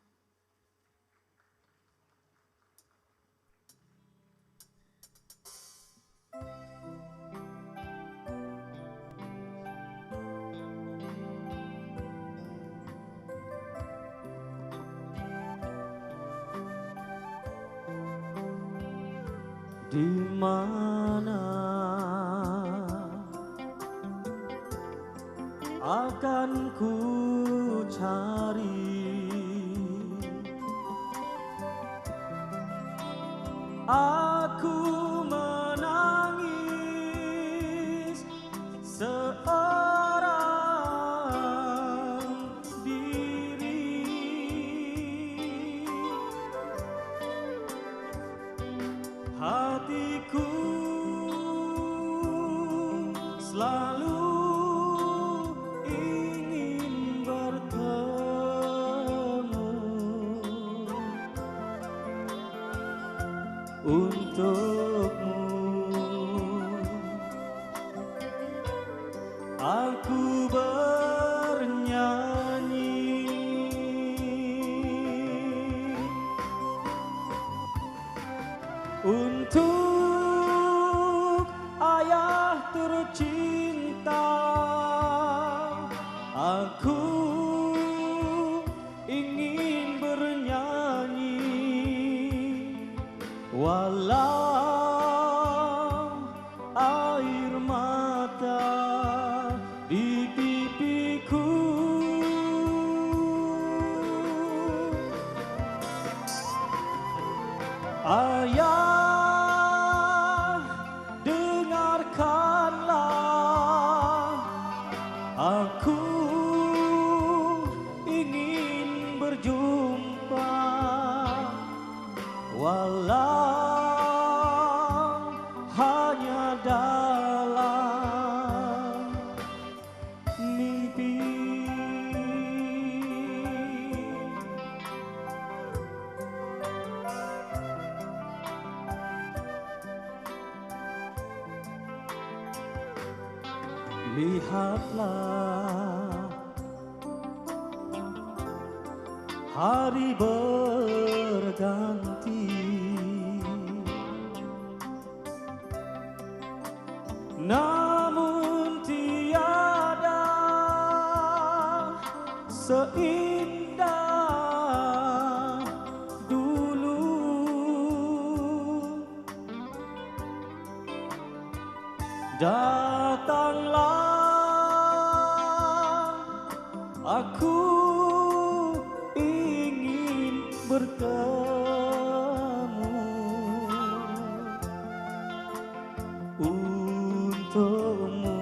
Di mana akan ku cari aku menangis seorang diri hatiku selalu ingin bertemu untukmu. Aku bernyanyi untuk ayah tercinta. Aku ingin bernyanyi walau air mata di pipiku. Ayah, dengarkanlah, aku ingin berjumpa walau hanya dalam mimpi. Lihatlah hari berganti, namun tiada seindah dulu. Datanglah, aku ingin bertemu untukmu.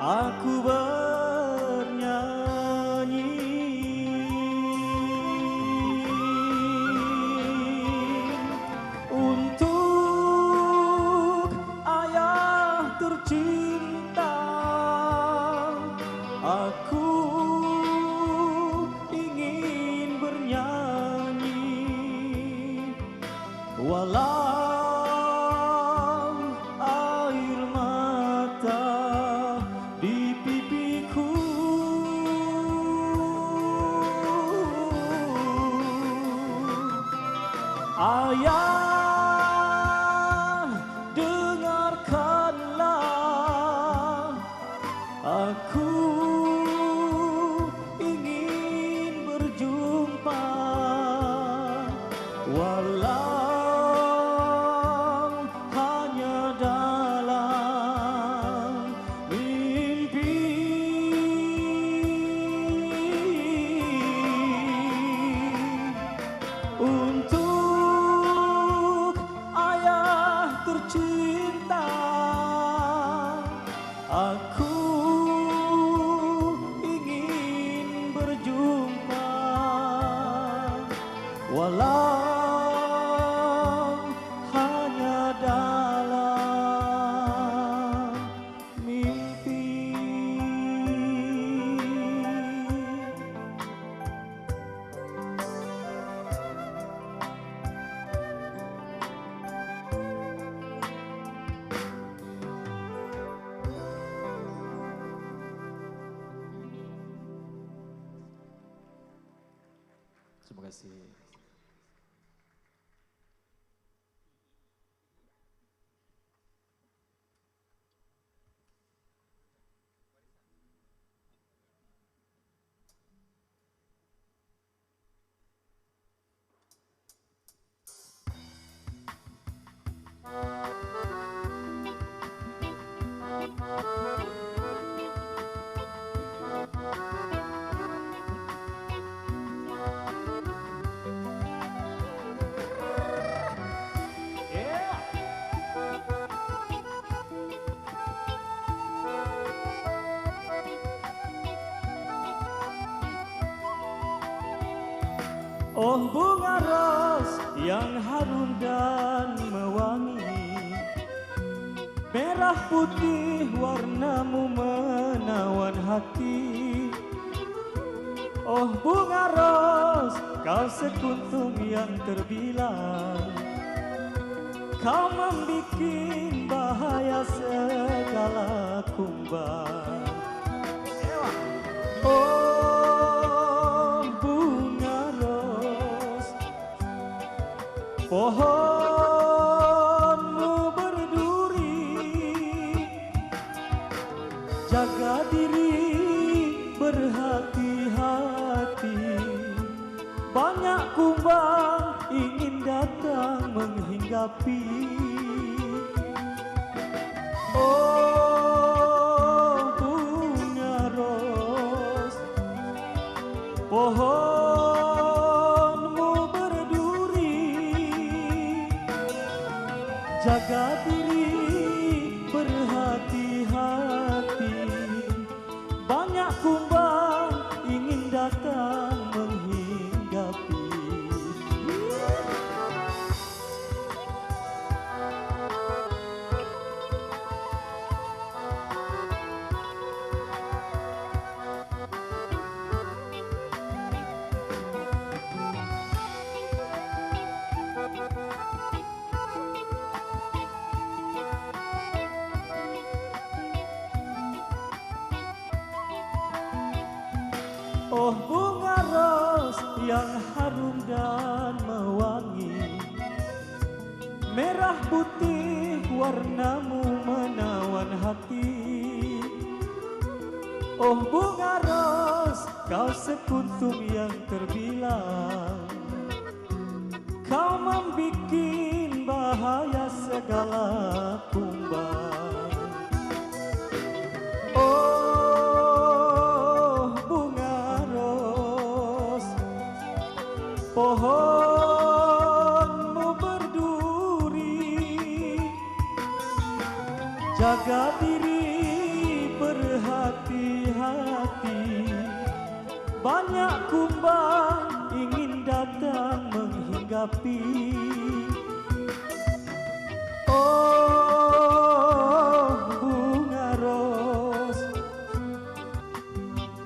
Aku bernyanyi untuk ayah tercinta. Aku ingin bernyanyi walau air mata di pipiku. Ayah, dengarkanlah, aku ingin berjumpa walau hanya dalam mimpi. Untuk ayah tercinta, aku ingin berjumpa walau hanya dalam mimpi. Terima kasih. Oh bunga ros yang harum dan mewangi, merah putih warnamu menawan hati. Oh bunga ros, kau sekuntum yang terbilang, kau membikin bahaya segala kumbang. Oh bunga ros, pohonmu berduri, jaga diri berhati-hati. Banyak kumbang ingin datang menghinggapi. Oh bunga ros, pohonmu berduri, jaga diri berhati-hati. Banyak kumbang ingin datang menghinggapi. Oh bunga ros yang harum dan mewangi, merah putih warnamu menawan hati. Oh bunga ros, kau sekuntum yang terbilang, kau membikin bahaya segala kumbang. Oh bunga ros, pohonmu berduri, jaga diri berhati-hati. Banyak kumbang ingin datang menghinggapi. Oh bunga ros,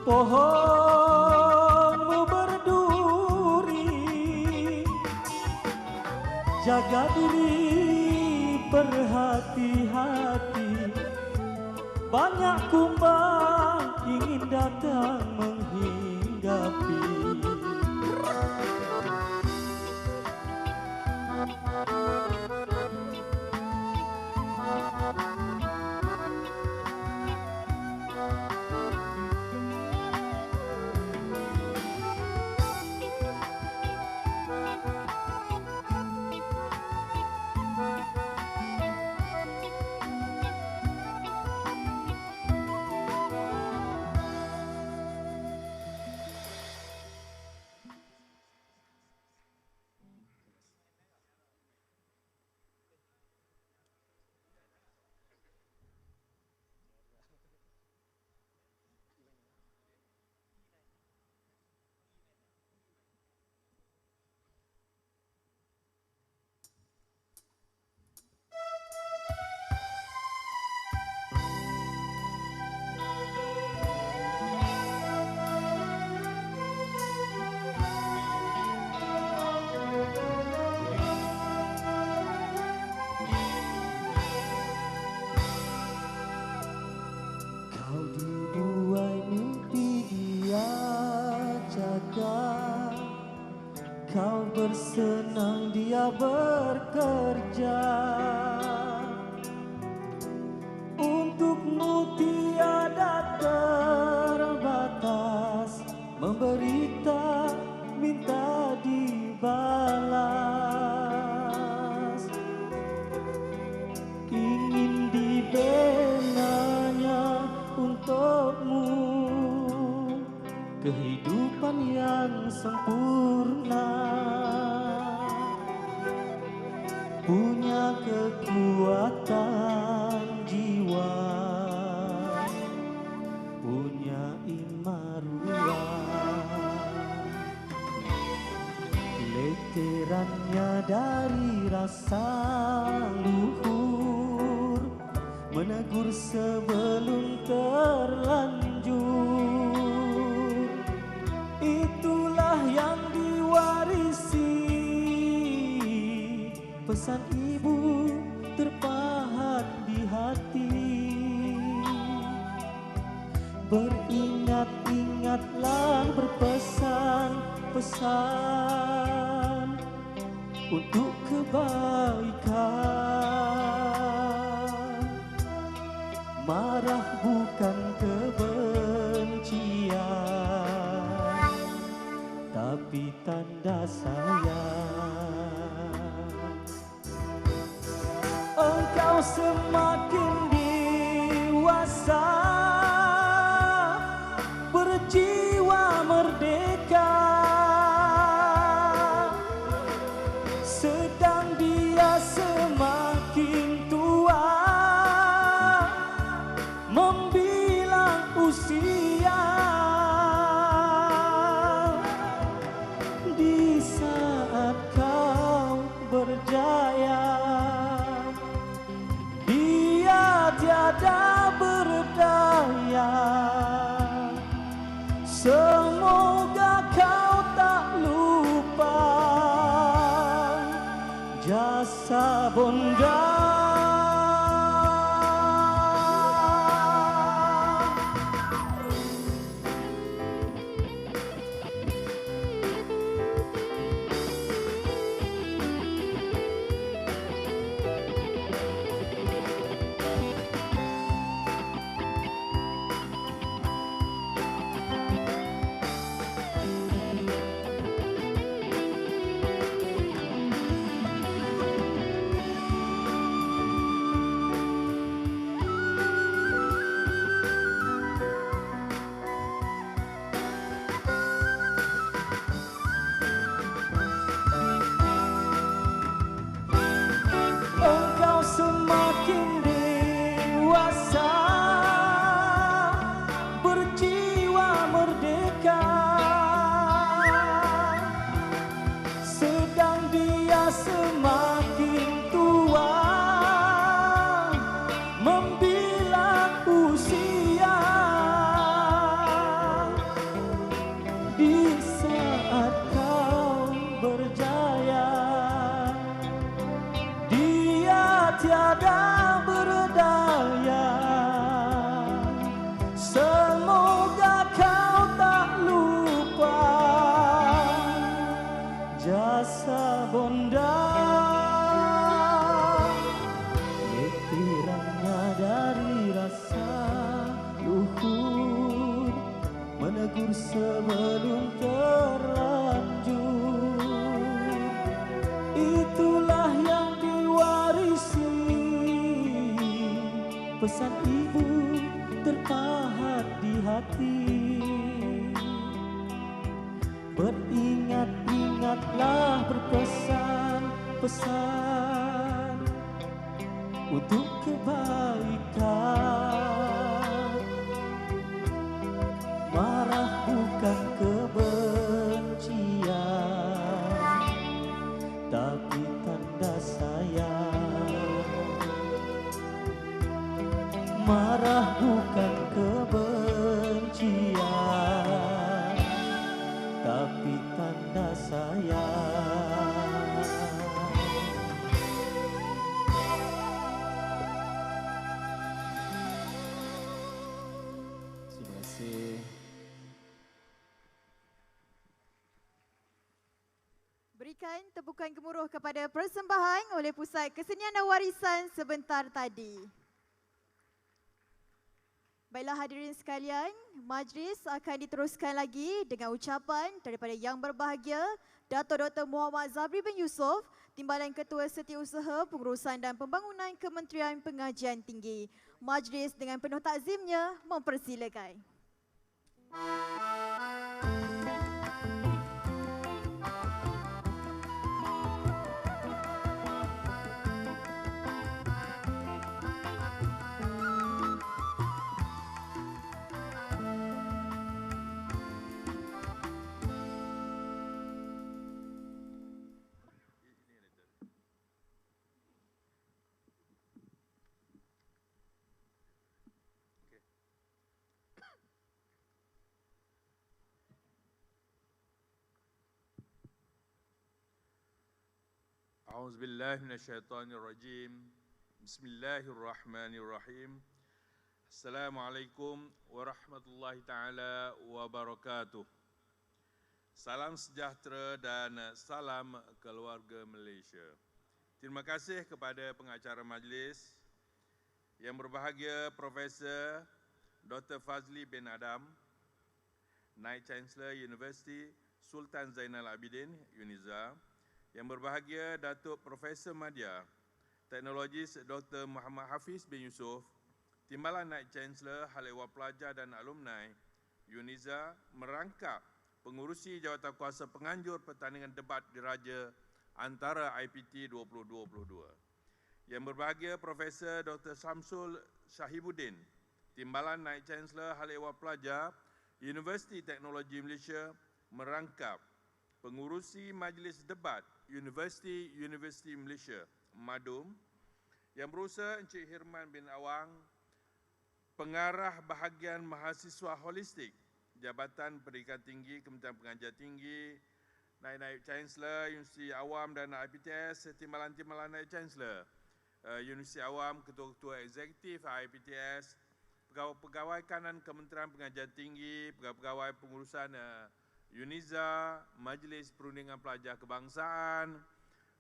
pohonmu berduri, jaga diri berhati-hati. Banyak kumbang ingin datang menghinggapi. Kau bersenang dia bekerja, untukmu tiada terbatas, memberita minta dibalas. Ingin dibelanya untukmu kehidupan yang sempurna, punya kekuatan jiwa, punya imaruah, leterannya dari rasa luhur, menegur sebelum terlanjur. Itulah yang diwarisi, pesan ibu terpahat di hati. Beringat-ingatlah berpesan-pesan untuk kebaikan. Marah bukan kebencian, tapi tanda sayang. Engkau semakin dewasa, berjiwa merdeka, sedang dia semakin tua, membilang usia. Di saat kau berjaya, dia tiada berdaya. Semoga kau tak lupa jasa bonda. tiada berdaya. Semoga kau tak lupa jasa bonda, letirannya dari rasa luhur, menegur sebelum terlanjur. Itulah yang diwarisi, pesan ibu terpahat di hati. Beringat-ingatlah berpesan-pesan untuk kebaikan. Marah bukan kebencian, tapi tanda sayang. Marah bukan kebencian, tapi tanda sayang. Terima kasih. Berikan tepukan gemuruh kepada persembahan oleh Pusat Kesenian dan Warisan sebentar tadi. Baiklah hadirin sekalian, majlis akan diteruskan lagi dengan ucapan daripada yang berbahagia Dato' Dr. Muhammad Zabri bin Yusof, Timbalan Ketua Setiausaha Pengurusan dan Pembangunan Kementerian Pengajian Tinggi. Majlis dengan penuh takzimnya mempersilakan. أعوذ بالله من الشيطان الرجيم بسم الله الرحمن الرحيم السلام عليكم ورحمة الله تعالى وبركاته. Salam sejahtera dan salam keluarga Malaysia. Terima kasih kepada pengacara majlis yang berbahagia Profesor Dr. Fazli bin Adam, Naib Chancellor Universiti Sultan Zainal Abidin, UniSZA, yang berbahagia Datuk Profesor Madya, Teknologi Dr. Muhammad Hafiz bin Yusof, Timbalan Naib Chancellor Hal Ehwal Pelajar dan Alumni, UniSZA merangkap pengurusi jawatankuasa penganjur pertandingan debat diraja antara IPT 2022. Yang berbahagia Profesor Dr. Samsul Syahibuddin, Timbalan Naib Chancellor Hal Ehwal Pelajar, Universiti Teknologi Malaysia merangkap pengurusi Majlis Debat Universiti Malaysia, MADUM, yang berusaha Encik Hirman bin Awang, Pengarah Bahagian Mahasiswa Holistik, Jabatan Pendidikan Tinggi Kementerian Pengajian Tinggi, Naib Chancellor Universiti Awam dan IPTS, Timbalan-timbalan Naib Chancellor Universiti Awam, Ketua-Ketua Eksekutif IPTS, Pegawai Kanan Kementerian Pengajian Tinggi, Pegawai Pengurusan UniSZA, Majlis Perundingan Pelajar Kebangsaan,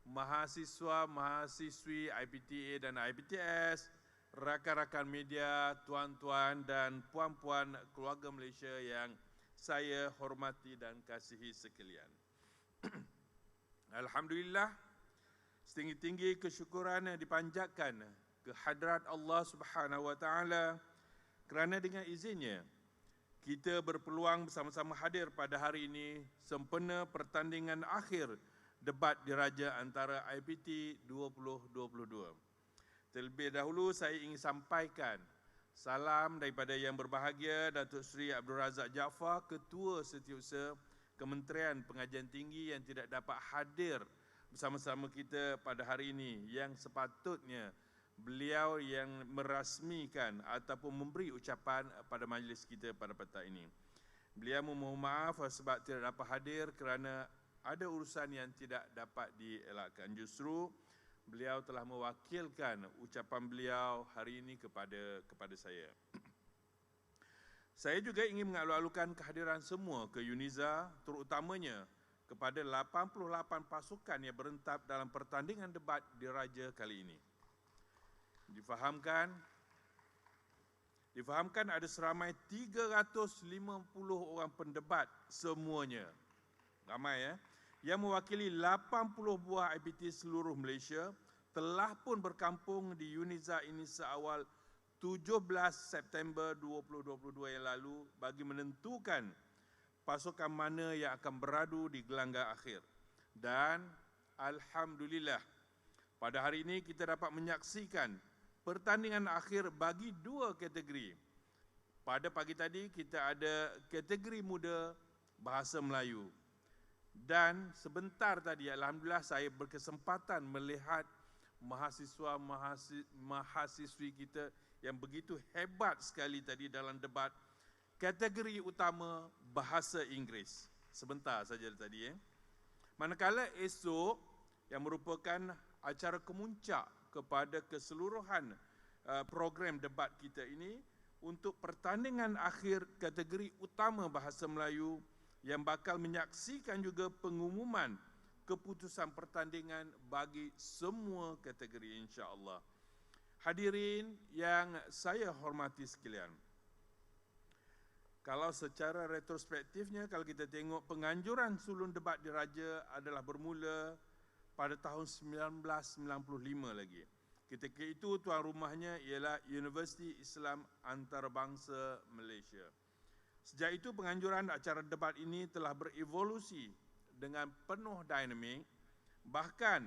mahasiswa-mahasiswi IPTA dan IPTS, rakan-rakan media, tuan-tuan dan puan-puan keluarga Malaysia yang saya hormati dan kasihi sekalian. Alhamdulillah, setinggi-tinggi kesyukuran yang dipanjatkan kehadrat Allah Subhanahu wa taala kerana dengan izinnya kita berpeluang bersama-sama hadir pada hari ini sempena pertandingan akhir debat diraja antara IPT 2022. Terlebih dahulu saya ingin sampaikan salam daripada yang berbahagia Datuk Seri Abdul Razak Jaafar, Ketua Setiausaha Kementerian Pengajian Tinggi yang tidak dapat hadir bersama-sama kita pada hari ini, yang sepatutnya beliau yang merasmikan ataupun memberi ucapan pada majlis kita pada petang ini. Beliau memohon maaf sebab tidak dapat hadir kerana ada urusan yang tidak dapat dielakkan. Justru beliau telah mewakilkan ucapan beliau hari ini kepada saya. Saya juga ingin mengalu-alukan kehadiran semua ke UniSZA, terutamanya kepada 88 pasukan yang berentap dalam pertandingan debat Diraja kali ini. Difahamkan ada seramai 350 orang pendebat semuanya. Ramai yang mewakili 80 buah IPT seluruh Malaysia telah pun berkampung di UniSZA ini seawal 17 September 2022 yang lalu bagi menentukan pasukan mana yang akan beradu di gelanggang akhir. Dan alhamdulillah, pada hari ini kita dapat menyaksikan pertandingan akhir bagi dua kategori. Pada pagi tadi kita ada kategori muda bahasa Melayu. Dan sebentar tadi alhamdulillah saya berkesempatan melihat mahasiswa-mahasiswi kita yang begitu hebat sekali tadi dalam debat kategori utama bahasa Inggeris. Sebentar saja tadi. Manakala esok yang merupakan acara kemuncak kepada keseluruhan program debat kita ini untuk pertandingan akhir kategori utama bahasa Melayu yang bakal menyaksikan juga pengumuman keputusan pertandingan bagi semua kategori insya-Allah. Hadirin yang saya hormati sekalian. Kalau secara retrospektifnya, kalau kita tengok penganjuran sulung debat Diraja adalah bermula pada tahun 1995 lagi. Ketika itu tuan rumahnya ialah Universiti Islam Antarabangsa Malaysia. Sejak itu penganjuran acara debat ini telah berevolusi dengan penuh dinamik. Bahkan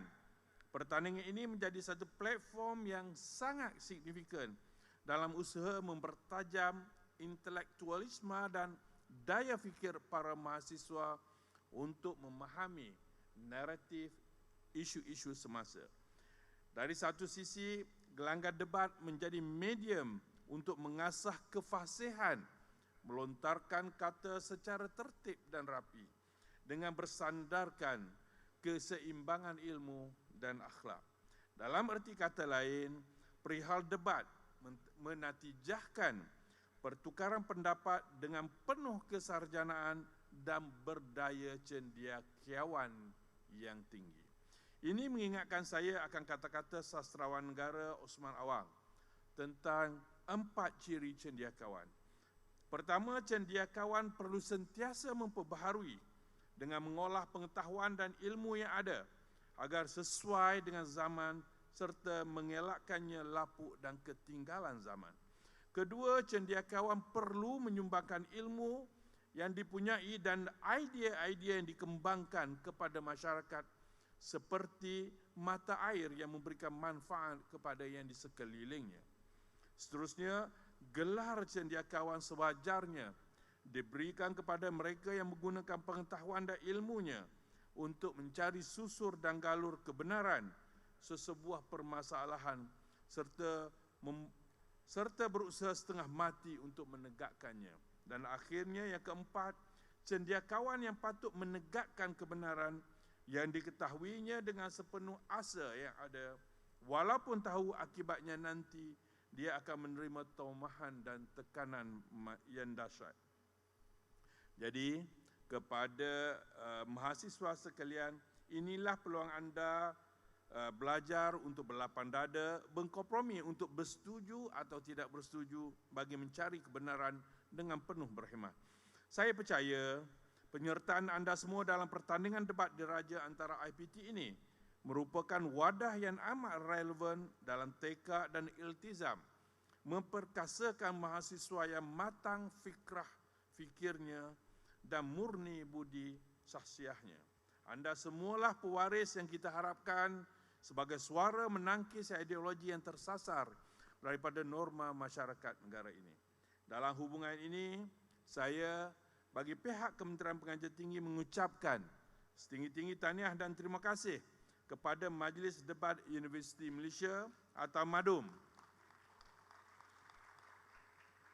pertandingan ini menjadi satu platform yang sangat signifikan dalam usaha mempertajam intelektualisme dan daya fikir para mahasiswa untuk memahami naratif isu-isu semasa. Dari satu sisi, gelanggang debat menjadi medium untuk mengasah kefasihan, melontarkan kata secara tertib dan rapi dengan bersandarkan keseimbangan ilmu dan akhlak. Dalam erti kata lain, perihal debat menatijahkan pertukaran pendapat dengan penuh kesarjanaan dan berdaya cendekiawan yang tinggi. Ini mengingatkan saya akan kata-kata sastrawan negara Osman Awang tentang 4 ciri cendekiawan. Pertama, cendekiawan perlu sentiasa memperbaharui dengan mengolah pengetahuan dan ilmu yang ada agar sesuai dengan zaman serta mengelakkannya lapuk dan ketinggalan zaman. Kedua, cendekiawan perlu menyumbangkan ilmu yang dipunyai dan idea-idea yang dikembangkan kepada masyarakat seperti mata air yang memberikan manfaat kepada yang di sekelilingnya. Seterusnya, gelar cendekiawan sewajarnya diberikan kepada mereka yang menggunakan pengetahuan dan ilmunya untuk mencari susur dan galur kebenaran sesebuah permasalahan serta berusaha setengah mati untuk menegakkannya. Dan akhirnya yang keempat, cendekiawan yang patut menegakkan kebenaran yang diketahuinya dengan sepenuh asa yang ada, walaupun tahu akibatnya nanti dia akan menerima taumahan dan tekanan yang dahsyat. Jadi, kepada mahasiswa sekalian, inilah peluang anda belajar untuk berlapang dada, berkompromi untuk bersetuju atau tidak bersetuju bagi mencari kebenaran dengan penuh berhikmat. Saya percaya penyertaan anda semua dalam pertandingan debat Diraja antara IPT ini merupakan wadah yang amat relevan dalam tekad dan iltizam memperkasakan mahasiswa yang matang fikirnya dan murni budi sahsiahnya. Anda semualah pewaris yang kita harapkan sebagai suara menangkis ideologi yang tersasar daripada norma masyarakat negara ini. Dalam hubungan ini, saya bagi pihak Kementerian Pengajian Tinggi mengucapkan setinggi-tinggi tahniah dan terima kasih kepada Majlis Debat Universiti Malaysia atau MADUM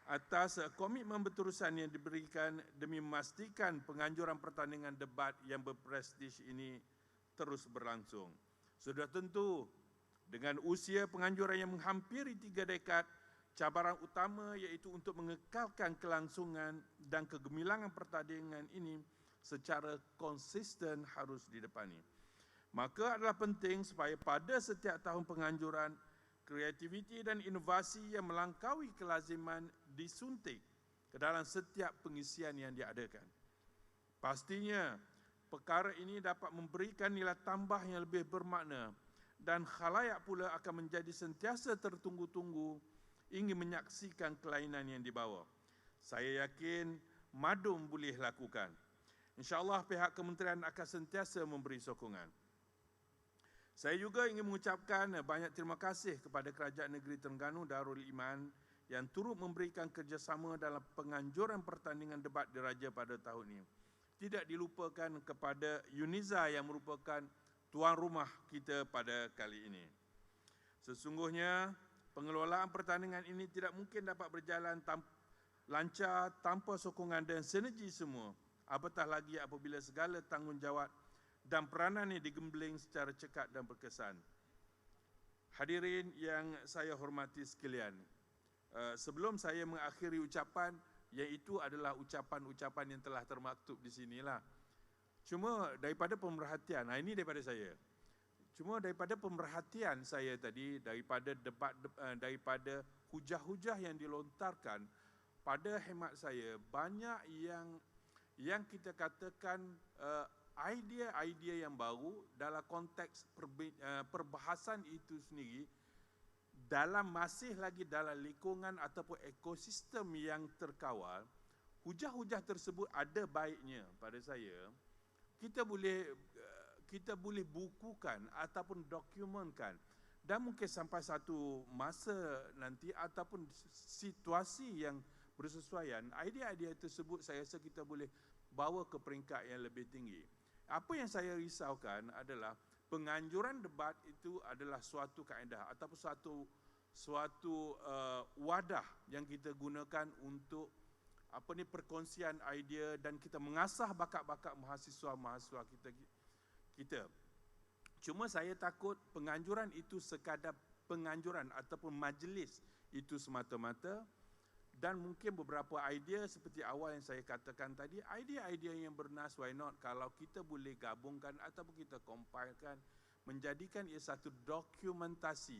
atas komitmen berterusan yang diberikan demi memastikan penganjuran pertandingan debat yang berprestij ini terus berlangsung. Sudah tentu Dengan usia penganjuran yang menghampiri 3 dekad, cabaran utama iaitu untuk mengekalkan kelangsungan dan kegemilangan pertandingan ini secara konsisten harus didepani. Maka adalah penting supaya pada setiap tahun penganjuran, kreativiti dan inovasi yang melangkaui kelaziman disuntik ke dalam setiap pengisian yang diadakan. Pastinya, perkara ini dapat memberikan nilai tambah yang lebih bermakna dan khalayak pula akan menjadi sentiasa tertunggu-tunggu ingin menyaksikan kelainan yang dibawa. Saya yakin Madum boleh lakukan. InsyaAllah pihak kementerian akan sentiasa memberi sokongan. Saya juga ingin mengucapkan banyak terima kasih kepada Kerajaan Negeri Terengganu Darul Iman yang turut memberikan kerjasama dalam penganjuran pertandingan debat diraja pada tahun ini. Tidak dilupakan kepada UniSZA yang merupakan tuan rumah kita pada kali ini. Sesungguhnya, pengelolaan pertandingan ini tidak mungkin dapat berjalan lancar tanpa sokongan dan sinergi semua. Apatah lagi apabila segala tanggungjawab dan peranan ini digembling secara cekat dan berkesan. Hadirin yang saya hormati sekalian, sebelum saya mengakhiri ucapan, iaitu adalah ucapan-ucapan yang telah termaktub di sinilah. Cuma daripada pemerhatian, ini daripada saya. Cuma daripada pemerhatian saya tadi, daripada debat, daripada hujah-hujah yang dilontarkan, pada hemat saya banyak yang kita katakan idea-idea yang baru dalam konteks perbahasan itu sendiri, masih lagi dalam lingkungan ataupun ekosistem yang terkawal. Hujah-hujah tersebut ada baiknya pada saya. Kita boleh bukukan ataupun dokumenkan, dan mungkin sampai satu masa nanti ataupun situasi yang bersesuaian, idea-idea tersebut saya rasa kita boleh bawa ke peringkat yang lebih tinggi. Apa yang saya risaukan adalah penganjuran debat itu adalah suatu kaedah ataupun suatu wadah yang kita gunakan untuk perkongsian idea dan kita mengasah bakat-bakat mahasiswa-mahasiswa kita. Cuma saya takut penganjuran itu sekadar penganjuran ataupun majlis itu semata-mata, dan mungkin beberapa idea seperti awal yang saya katakan tadi, idea-idea yang bernas, why not kalau kita boleh gabungkan ataupun kita compilekan, menjadikan ia satu dokumentasi,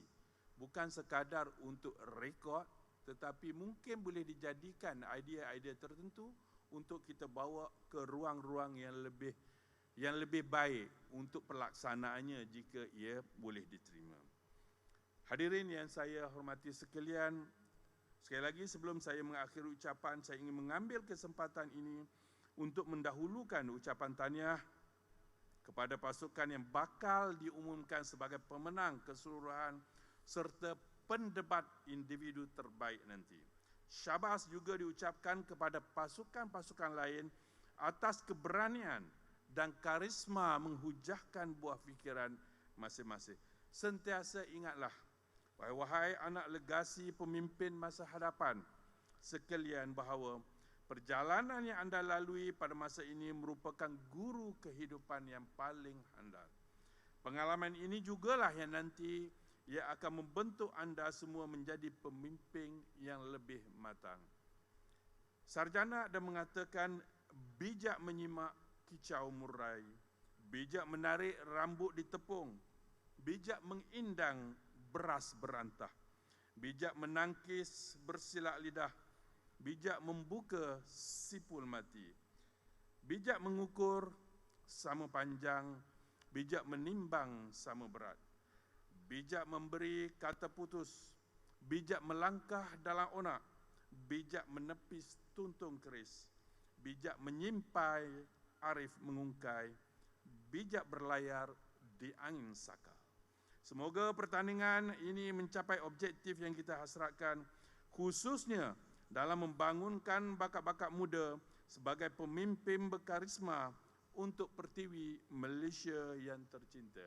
bukan sekadar untuk rekod, tetapi mungkin boleh dijadikan idea-idea tertentu untuk kita bawa ke ruang-ruang yang lebih baik untuk pelaksanaannya jika ia boleh diterima. Hadirin yang saya hormati sekalian, sekali lagi sebelum saya mengakhiri ucapan, saya ingin mengambil kesempatan ini untuk mendahulukan ucapan tahniah kepada pasukan yang bakal diumumkan sebagai pemenang keseluruhan serta pendebat individu terbaik nanti. Syabas juga diucapkan kepada pasukan-pasukan lain atas keberanian dan karisma menghujahkan buah fikiran masing-masing. Sentiasa ingatlah, wahai anak legasi pemimpin masa hadapan sekalian, bahawa perjalanan yang anda lalui pada masa ini merupakan guru kehidupan yang paling handal. Pengalaman ini jugalah yang nanti ia akan membentuk anda semua menjadi pemimpin yang lebih matang. Sarjana ada mengatakan, bijak menyimak kicau murai, bijak menarik rambut ditepung, bijak mengindang beras berantah, bijak menangkis bersilak lidah, bijak membuka sipul mati, bijak mengukur sama panjang, bijak menimbang sama berat, bijak memberi kata putus, bijak melangkah dalam onak, bijak menepis tuntung keris, bijak menyimpai, arif mengungkai, bijak berlayar di angin sakal. Semoga pertandingan ini mencapai objektif yang kita hasratkan, khususnya dalam membangunkan bakat-bakat muda sebagai pemimpin berkarisma untuk pertiwi Malaysia yang tercinta.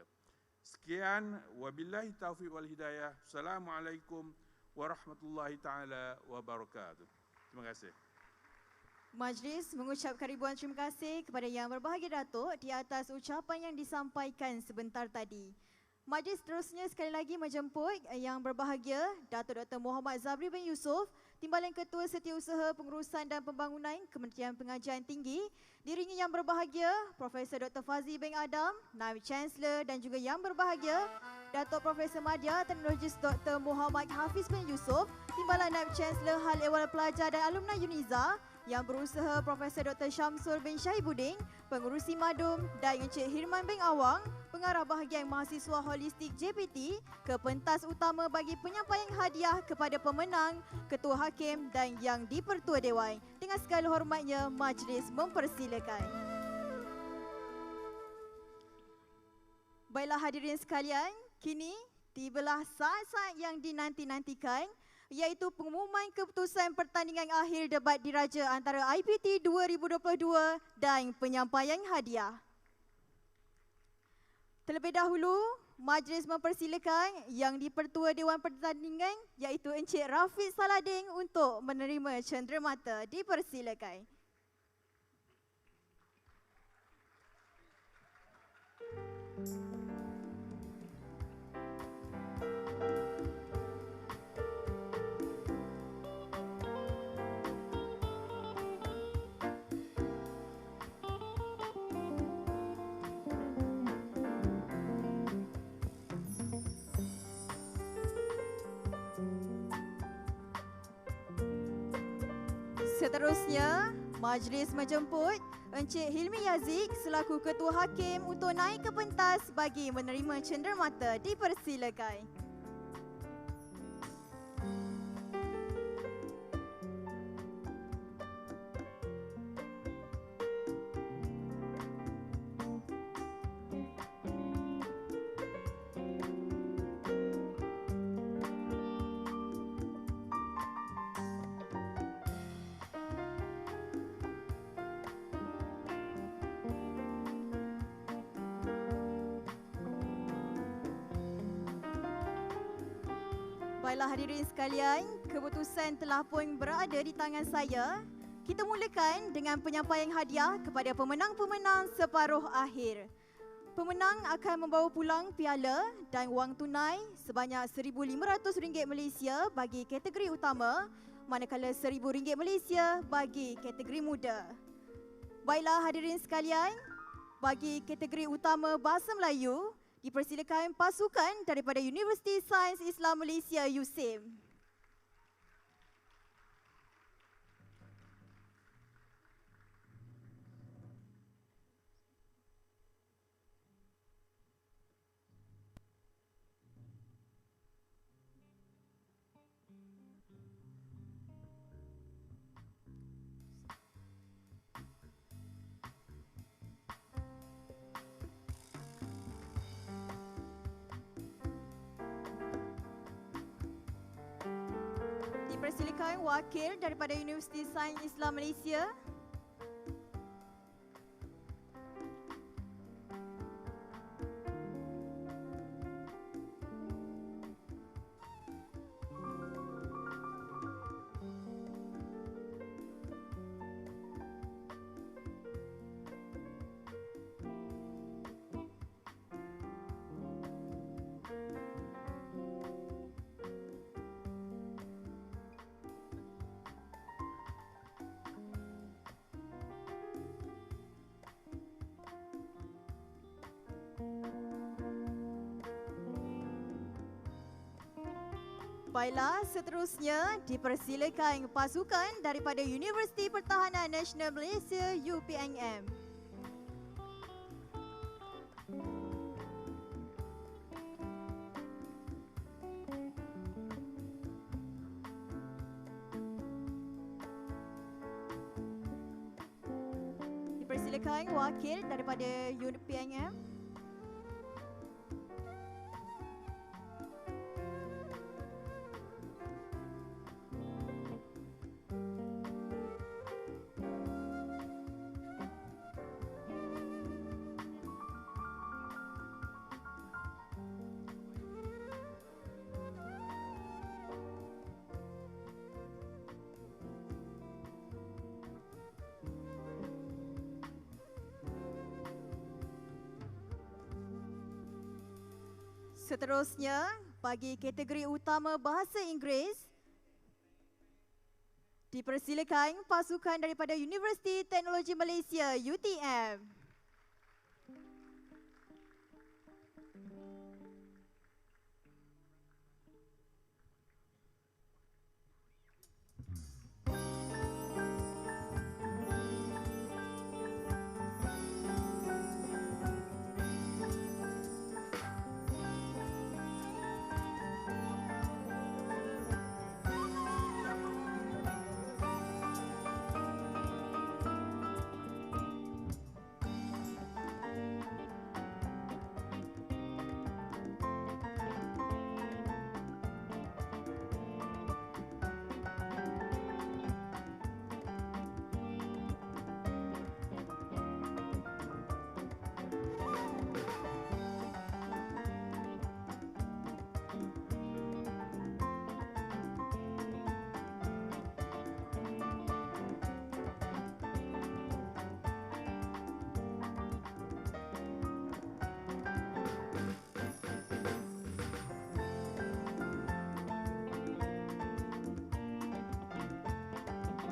Sekian, wabillahi taufiq wal hidayah. Assalamualaikum warahmatullahi taala wabarakatuh. Terima kasih. Majlis mengucapkan ribuan terima kasih kepada Yang Berbahagia Datuk di atas ucapan yang disampaikan sebentar tadi. Majlis seterusnya sekali lagi menjemput yang berbahagia Datuk Dr. Muhammad Zabri bin Yusof, Timbalan Ketua Setiausaha Pengurusan dan Pembangunan Kementerian Pengajian Tinggi. Diringi yang berbahagia Profesor Dr. Fazli bin Adam, Naib Chancellor, dan juga yang berbahagia Datuk Profesor Madya Teknologis Dr. Muhammad Hafiz bin Yusof, Timbalan Naib Chancellor Hal Ehwal Pelajar dan Alumni UniSZA. Yang berusaha Profesor Dr. Syamsul bin Syahibuddin, Pengurusi Madum, dan Encik Hirman bin Awang, Pengarah Bahagian Mahasiswa Holistik JPT, ke pentas utama bagi penyampaian hadiah kepada pemenang, Ketua Hakim dan yang di-Pertua Dewan. Dengan segala hormatnya, majlis mempersilakan. Baiklah hadirin sekalian, kini tibalah saat-saat yang dinanti-nantikan, iaitu pengumuman keputusan pertandingan akhir debat diraja antara IPT 2022 dan penyampaian hadiah. Terlebih dahulu, majlis mempersilakan yang di-Pertua Dewan Pertandingan iaitu Encik Rafiq Saladin untuk menerima cenderamata. Dipersilakan. Seterusnya, majlis menjemput Encik Hilmi Yazik selaku Ketua Hakim untuk naik ke pentas bagi menerima cenderamata. Dipersilakan. Baiklah hadirin sekalian, keputusan telah pun berada di tangan saya. Kita mulakan dengan penyampaian hadiah kepada pemenang-pemenang separuh akhir. Pemenang akan membawa pulang piala dan wang tunai sebanyak RM1,500 Malaysia bagi kategori utama, manakala RM1,000 Malaysia bagi kategori muda. Baiklah hadirin sekalian, bagi kategori utama Bahasa Melayu, dipersilakan pasukan daripada Universiti Sains Islam Malaysia USIM. Dipersilakan wakil daripada Universiti Sains Islam Malaysia. Baiklah, seterusnya dipersilakan pasukan daripada Universiti Pertahanan Nasional Malaysia UPNM. Dipersilakan wakil daripada UPNM. Seterusnya, bagi kategori utama Bahasa Inggeris, dipersilakan pasukan daripada Universiti Teknologi Malaysia, UiTM.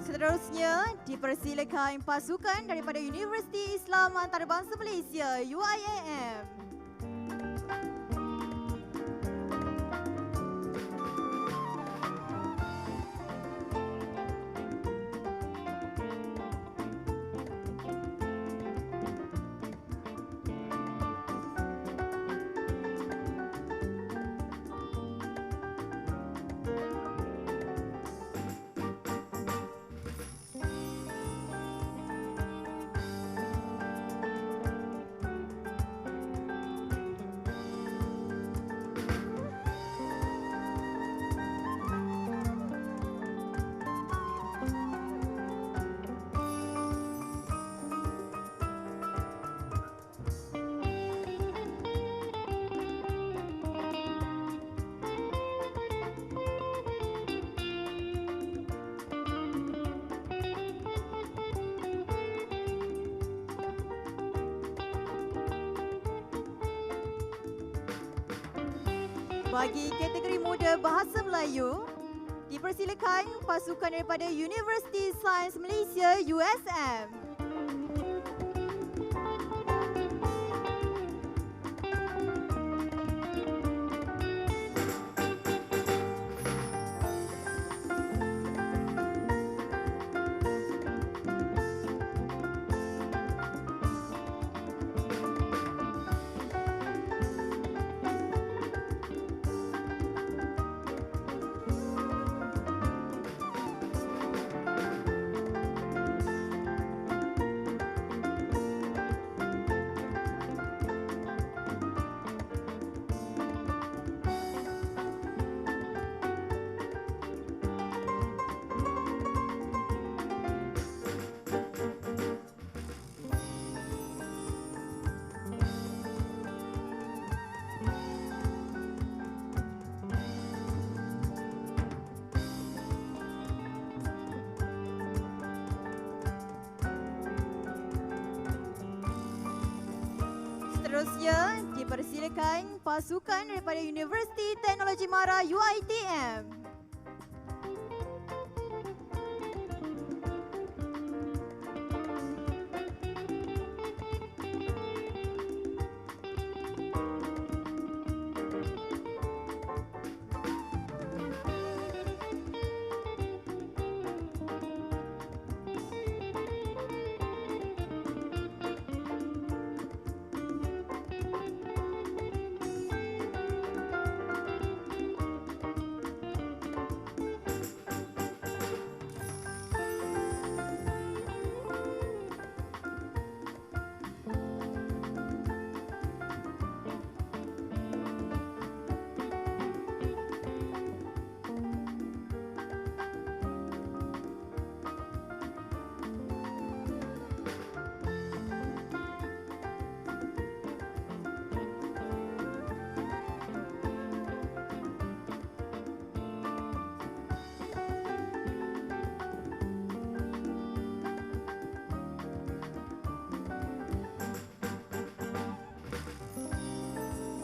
Seterusnya, dipersilakan pasukan daripada Universiti Islam Antarabangsa Malaysia, UiTM. Bagi kategori muda Bahasa Melayu, dipersilakan pasukan daripada Universiti Sains Malaysia, USM. Seterusnya, dipersilakan pasukan daripada Universiti Teknologi Mara, UiTM.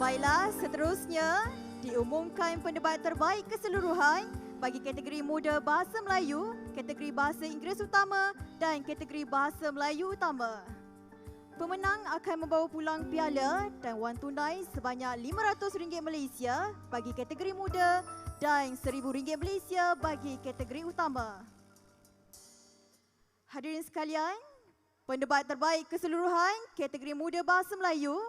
Baiklah, seterusnya diumumkan pendebat terbaik keseluruhan bagi kategori muda Bahasa Melayu, kategori Bahasa Inggeris Utama dan kategori Bahasa Melayu Utama. Pemenang akan membawa pulang piala dan wang tunai sebanyak RM500 Malaysia bagi kategori muda dan RM1,000 Malaysia bagi kategori utama. Hadirin sekalian, pendebat terbaik keseluruhan kategori muda Bahasa Melayu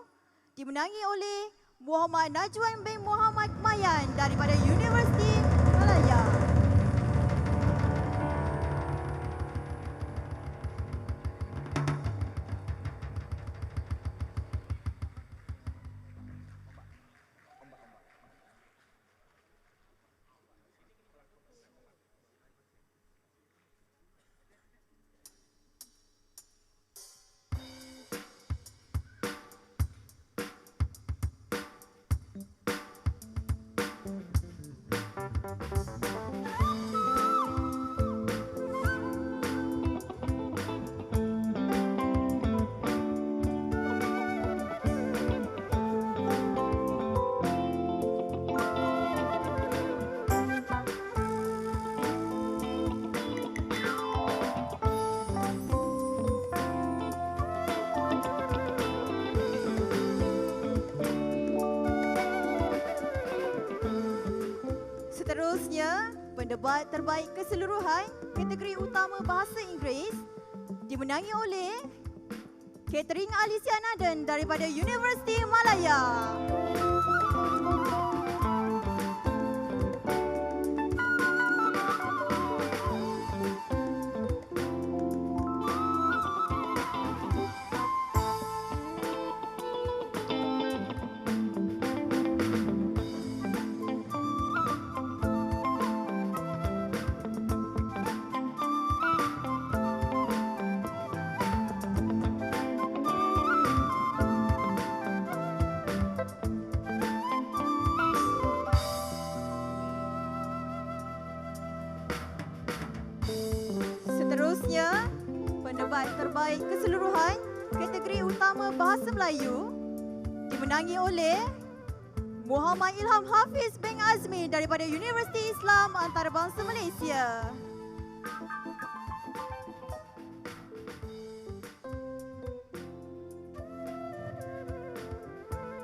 dimenangi oleh Muhammad Najwan bin Muhammad Mayan daripada Universiti Malaya. Seterusnya, pendebat terbaik keseluruhan kategori utama Bahasa Inggeris dimenangi oleh Catherine Alicia Naden daripada Universiti Malaya. Seterusnya, pendebat terbaik keseluruhan kategori utama Bahasa Melayu dimenangi oleh Muhammad Ilham Hafiz bin Azmi daripada Universiti Islam Antarabangsa Malaysia.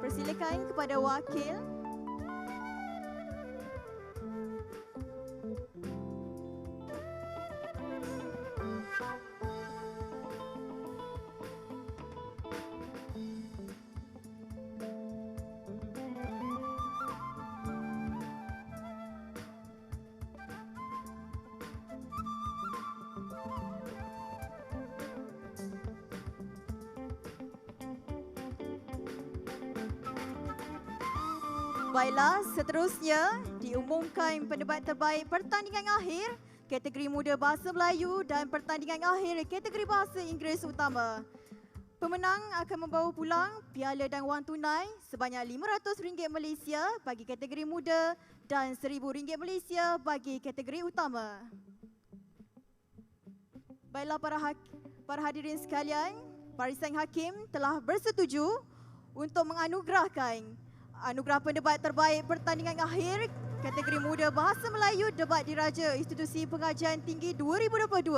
Persilakan kepada wakil. Baiklah, seterusnya diumumkan pendebat terbaik pertandingan akhir kategori muda Bahasa Melayu dan pertandingan akhir kategori Bahasa Inggeris Utama. Pemenang akan membawa pulang piala dan wang tunai sebanyak RM500 Malaysia bagi kategori muda dan RM1,000 Malaysia bagi kategori utama. Baiklah para hadirin sekalian, barisan hakim telah bersetuju untuk menganugerahkan anugerah pendebat terbaik pertandingan akhir kategori muda Bahasa Melayu Debat Diraja Institusi Pengajian Tinggi 2022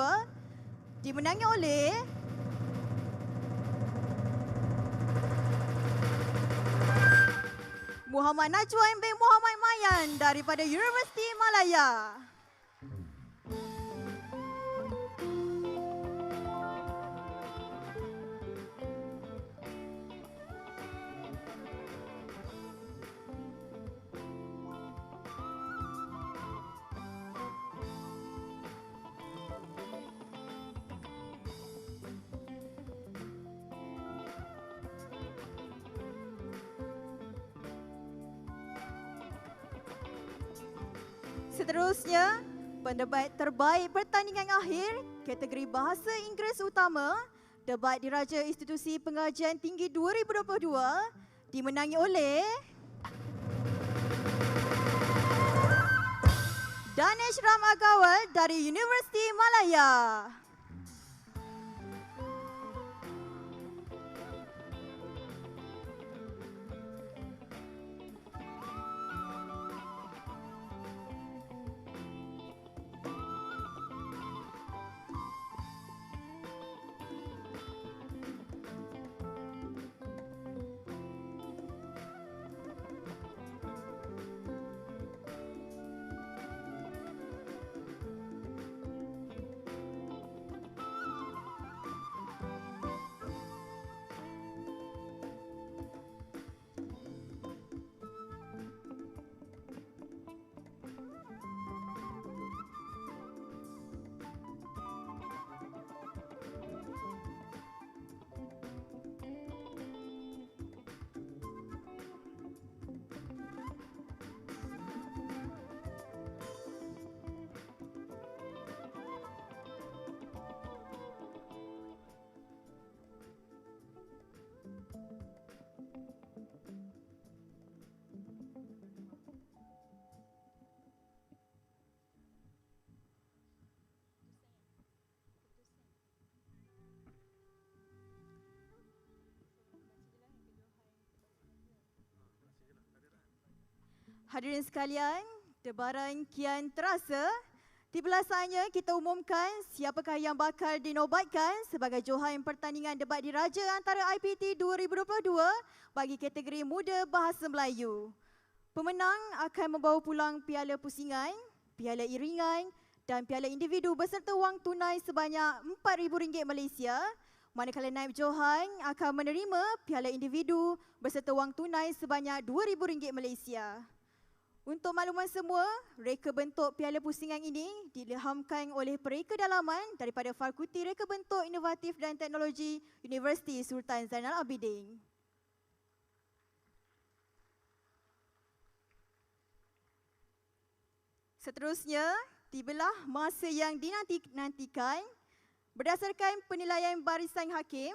dimenangi oleh Muhammad Najwan bin Muhammad Mayan daripada Universiti Malaya. Seterusnya, pendebat terbaik pertandingan akhir kategori Bahasa Inggeris Utama Debat Diraja Institusi Pengajian Tinggi 2022 dimenangi oleh Danish Ram Agawal dari Universiti Malaya. Hadirin sekalian, debaran kian terasa. Tibalah saatnya kita umumkan siapakah yang bakal dinobatkan sebagai Johan Pertandingan Debat Diraja Antara IPT 2022 bagi kategori Muda Bahasa Melayu. Pemenang akan membawa pulang piala pusingan, piala iringan dan piala individu beserta wang tunai sebanyak RM4,000 Malaysia. Manakala naib Johan akan menerima piala individu beserta wang tunai sebanyak RM2,000 Malaysia. Untuk makluman semua, reka bentuk piala pusingan ini diilhamkan oleh pereka dalaman daripada Fakulti Reka Bentuk Inovatif dan Teknologi Universiti Sultan Zainal Abidin. Seterusnya, tibalah masa yang dinanti-nantikan. Berdasarkan penilaian barisan hakim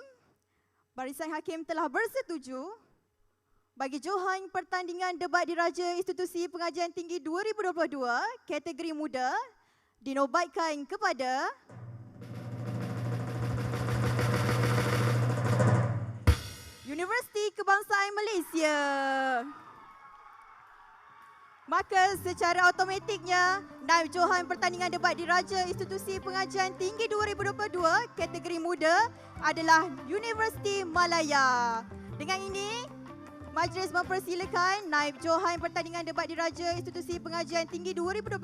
telah bersetuju bagi Johan Pertandingan Debat Diraja Institusi Pengajian Tinggi 2022 kategori muda dinobatkan kepada Universiti Kebangsaan Malaysia. Maka secara automatiknya naib Johan Pertandingan Debat Diraja Institusi Pengajian Tinggi 2022 kategori muda adalah Universiti Malaya. Dengan ini, Majlis mempersilakan naib Johan Pertandingan Debat Diraja Institusi Pengajian Tinggi 2022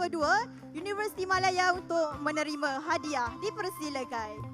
Universiti Malaya untuk menerima hadiah. Dipersilakan.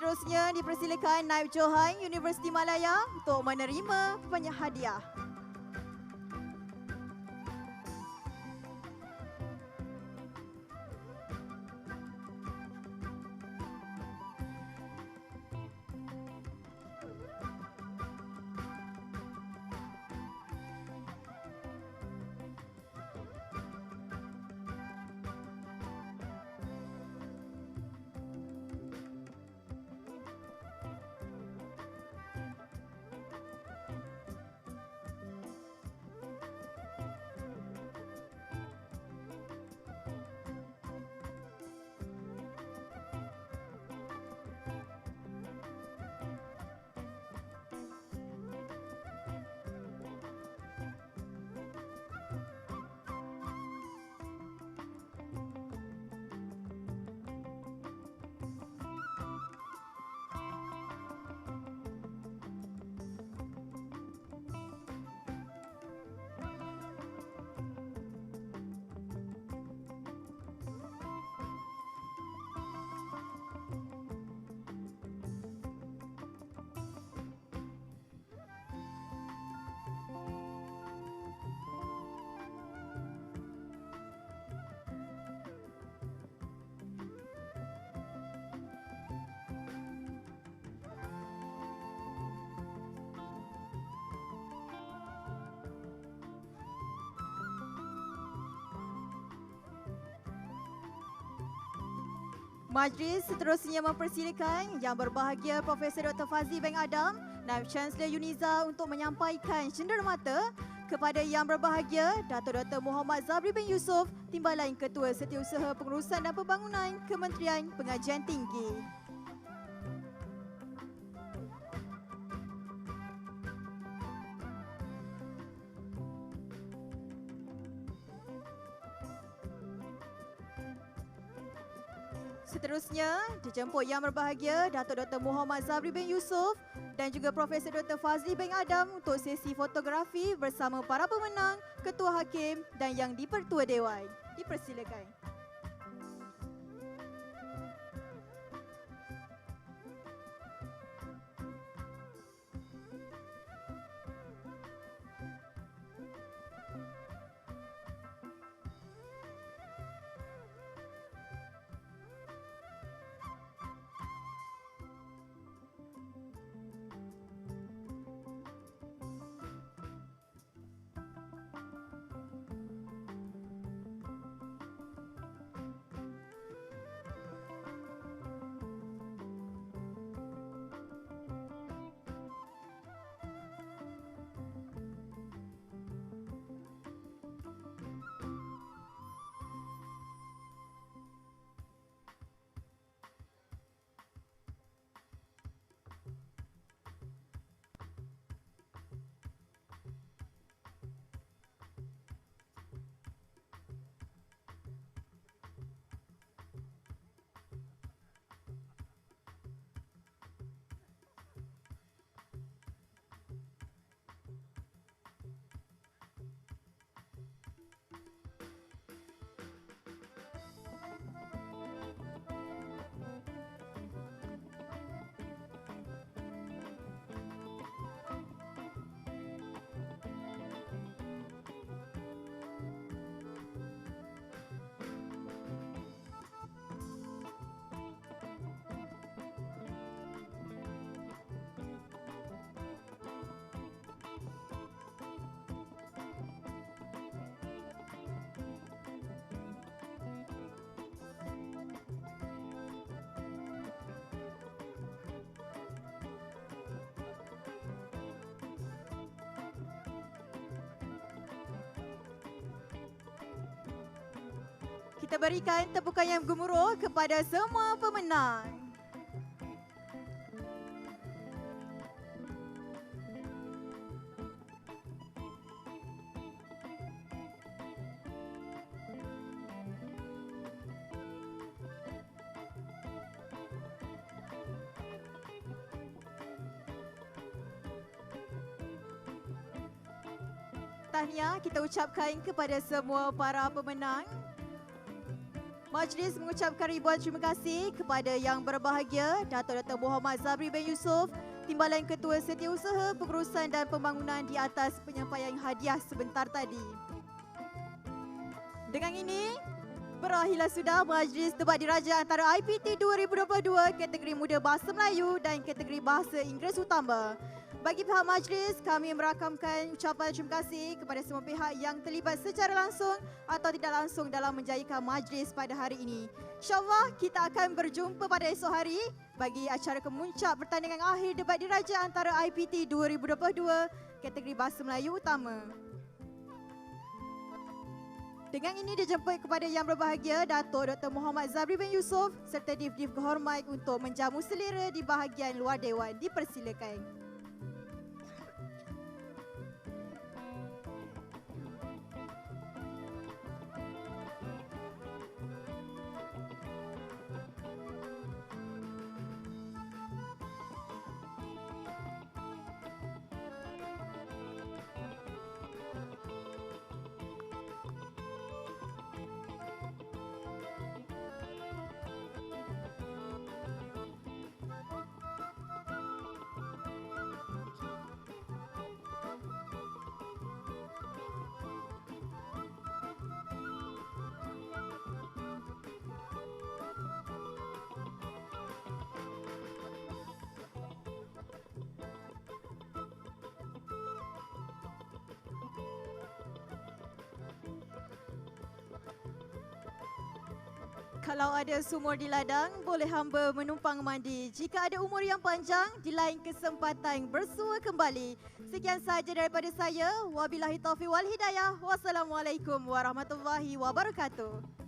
Seterusnya dipersilakan naib Johan Universiti Malaya untuk menerima hadiah. Majlis seterusnya mempersilakan Yang Berbahagia Profesor Dr. Fazli bin Adam, Naib Chancellor UniSZA untuk menyampaikan cenderamata kepada Yang Berbahagia Dato' Dr. Muhammad Zabri bin Yusof, Timbalan Ketua Setiausaha Pengurusan dan Pembangunan Kementerian Pengajian Tinggi. Seterusnya, dijemput Yang Berbahagia Dato' Dr. Muhammad Zabri bin Yusof dan juga Profesor Dr. Fazli bin Adam untuk sesi fotografi bersama para pemenang, Ketua Hakim dan Yang di-Pertua Dewan. Dipersilakan. Kita berikan tepukan yang gemuruh kepada semua pemenang. Tahniah kita ucapkan kepada semua para pemenang. Majlis mengucapkan ribuan terima kasih kepada yang berbahagia Datuk Dr. Muhammad Zabri bin Yusof, Timbalan Ketua Setiausaha Pengurusan dan Pembangunan di atas penyampaian hadiah sebentar tadi. Dengan ini, berakhirlah sudah Majlis Debat Diraja antara IPT 2022 kategori Muda Bahasa Melayu dan kategori Bahasa Inggeris Utama. Bagi pihak majlis, kami merakamkan ucapan terima kasih kepada semua pihak yang terlibat secara langsung atau tidak langsung dalam menjayakan majlis pada hari ini. InsyaAllah kita akan berjumpa pada esok hari bagi acara kemuncak pertandingan akhir debat diraja antara IPT 2022 kategori Bahasa Melayu Utama. Dengan ini dijemput kepada yang berbahagia Datuk Dr. Muhammad Zabri bin Yusof serta Div-Div Kehormat untuk menjamu selera di bahagian luar Dewan. Dipersilakan. Kalau ada sumur di ladang, boleh hamba menumpang mandi. Jika ada umur yang panjang, di lain kesempatan bersua kembali. Sekian sahaja daripada saya. Wabillahi taufiq wal hidayah. Wassalamualaikum warahmatullahi wabarakatuh.